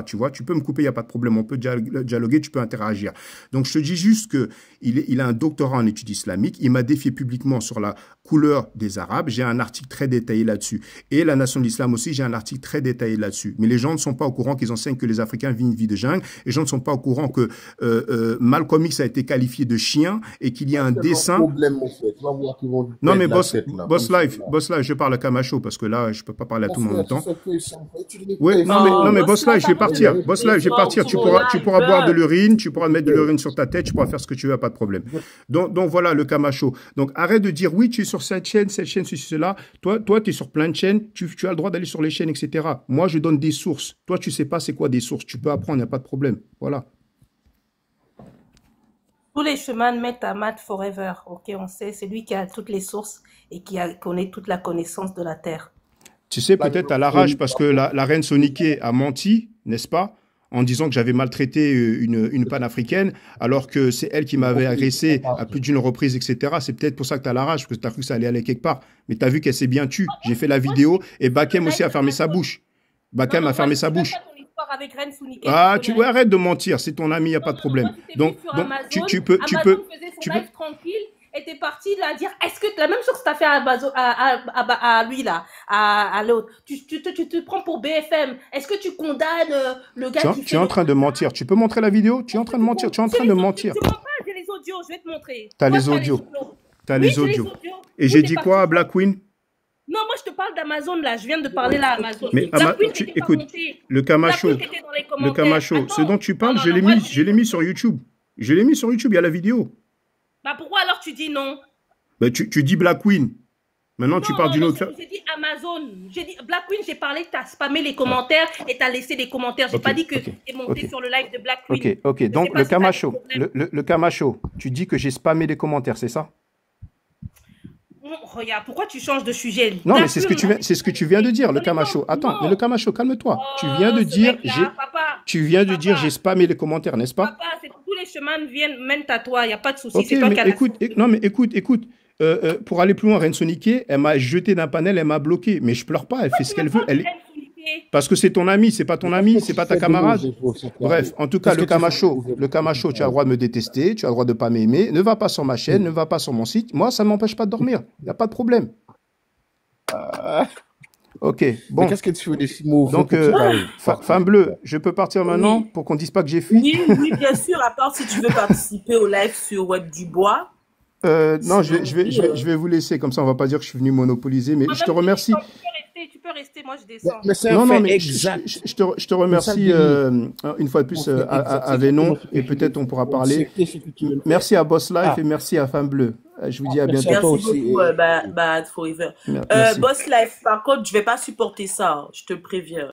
Tu vois, tu peux me couper, il y a pas de problème. On peut dialoguer, tu peux interagir. Donc je te dis juste que il a un doctorat en études islamiques. Il m'a défié publiquement sur la couleur des Arabes. J'ai un article très détaillé là-dessus. Et la nation de l'islam aussi, j'ai un article très détaillé là-dessus. Mais les gens ne sont pas au courant qu'ils enseignent que les Africains vivent une vie de jungle. Les gens ne sont pas au courant que Malcolm X a été qualifié de chien et qu'il y a un dessin. Non mais Boss Life, je parle à Camacho parce que là, je peux pas parler à tout le monde en même temps. Oui, non mais Boss Life, je vais partir. Tu pourras boire de l'urine, tu pourras mettre de l'urine sur ta tête, tu pourras faire ce que tu veux, pas de problème. Donc voilà le Camacho. Donc arrête de dire oui, tu es sur cette chaîne, ceci, cela. Toi, tu es sur plein de chaînes, tu as le droit d'aller sur les chaînes, etc. Moi, je donne des sources. Toi, tu sais pas c'est quoi des sources. Tu peux apprendre, il n'y a pas de problème. Voilà. Tous les chemins mènent à Matt Forever. Ok, on sait, c'est lui qui a toutes les sources et qui connaît toute la connaissance de la Terre. Tu sais, peut-être à la rage parce que la reine Soniké a menti, n'est-ce pas, en disant que j'avais maltraité une panafricaine, alors que c'est elle qui m'avait agressé à plus d'une reprise, etc. C'est peut-être pour ça que tu as la rage, parce que tu as cru que ça allait aller quelque part. Mais tu as vu qu'elle s'est bien tue. J'ai fait la vidéo et Bakem aussi a fermé sa bouche. Bakem a fermé sa bouche. Avec Reine Soniké, arrête de mentir, c'est ton ami, il n'y a pas de problème. Donc tu peux. Amazon faisait son live tranquille et t'es parti là dire est-ce que la même chose que t'as fait à lui là, à l'autre, tu te prends pour BFM, est-ce que tu condamnes le gars qui tu es en train de mentir, tu peux montrer la vidéo, tu es en train de mentir, j'ai les audios, je vais te montrer. T'as les audios. Et j'ai dit quoi à Black Queen? Non, moi je te parle d'Amazon là, je viens de parler là à Amazon. Mais écoute, le Camacho, ce dont tu parles, je l'ai mis sur YouTube. Je l'ai mis sur YouTube, il y a la vidéo. Bah pourquoi alors tu dis non? Bah tu dis Black Queen. Maintenant tu parles d'une autre. J'ai dit Amazon. J'ai dit Black Queen, j'ai parlé que tu as spammé les commentaires et tu as laissé des commentaires. J'ai pas dit que tu es monté sur le live de Black Queen. Ok. Donc le Camacho, tu dis que j'ai spammé les commentaires, c'est ça? Regarde, pourquoi tu changes de sujet? Non, mais c'est ce que tu viens de dire, le Camacho. Attends, mais le Camacho, calme-toi. Tu viens de dire j'ai spammé les commentaires, n'est-ce pas? Papa, tous les chemins mènent à toi, il n'y a pas de souci. Ok, mais écoute. Pour aller plus loin, Reine Soniké, elle m'a jeté d'un panel, elle m'a bloqué. Mais je pleure pas, elle fait ce qu'elle veut. Parce que c'est ton ami, c'est pas ton ami, c'est pas ta camarade. Bref, en tout cas, le Camacho, tu as le droit de me détester, tu as le droit de pas m'aimer. Ne va pas sur ma chaîne, ne va pas sur mon site. Moi, ça ne m'empêche pas de dormir. Il n'y a pas de problème. Ok, bon. Qu'est-ce que tu fais des mots? Donc, Femme Bleue, je peux partir maintenant pour qu'on dise pas que j'ai fui? Oui, bien sûr, à part si tu veux participer au live sur Web Dubois. Non, je vais vous laisser, comme ça on va pas dire que je suis venu monopoliser, mais je te remercie. Tu peux rester, moi je descends. Mais c'est un Non, non, fait mais exact. je te C'est ça le remercie délire. une fois de plus Mon frère, exact. C'est à Venon, exactement ce que et je veux peut-être on faire. pourra Donc, parler. c'est ce que tu veux faire. Merci à Boss Life Ah, et merci à Femme Bleue. Je vous dis à merci à bientôt. toi Merci aussi. beaucoup, Bad Forever. Merci. Boss Life, par contre, je vais pas supporter ça, je te préviens.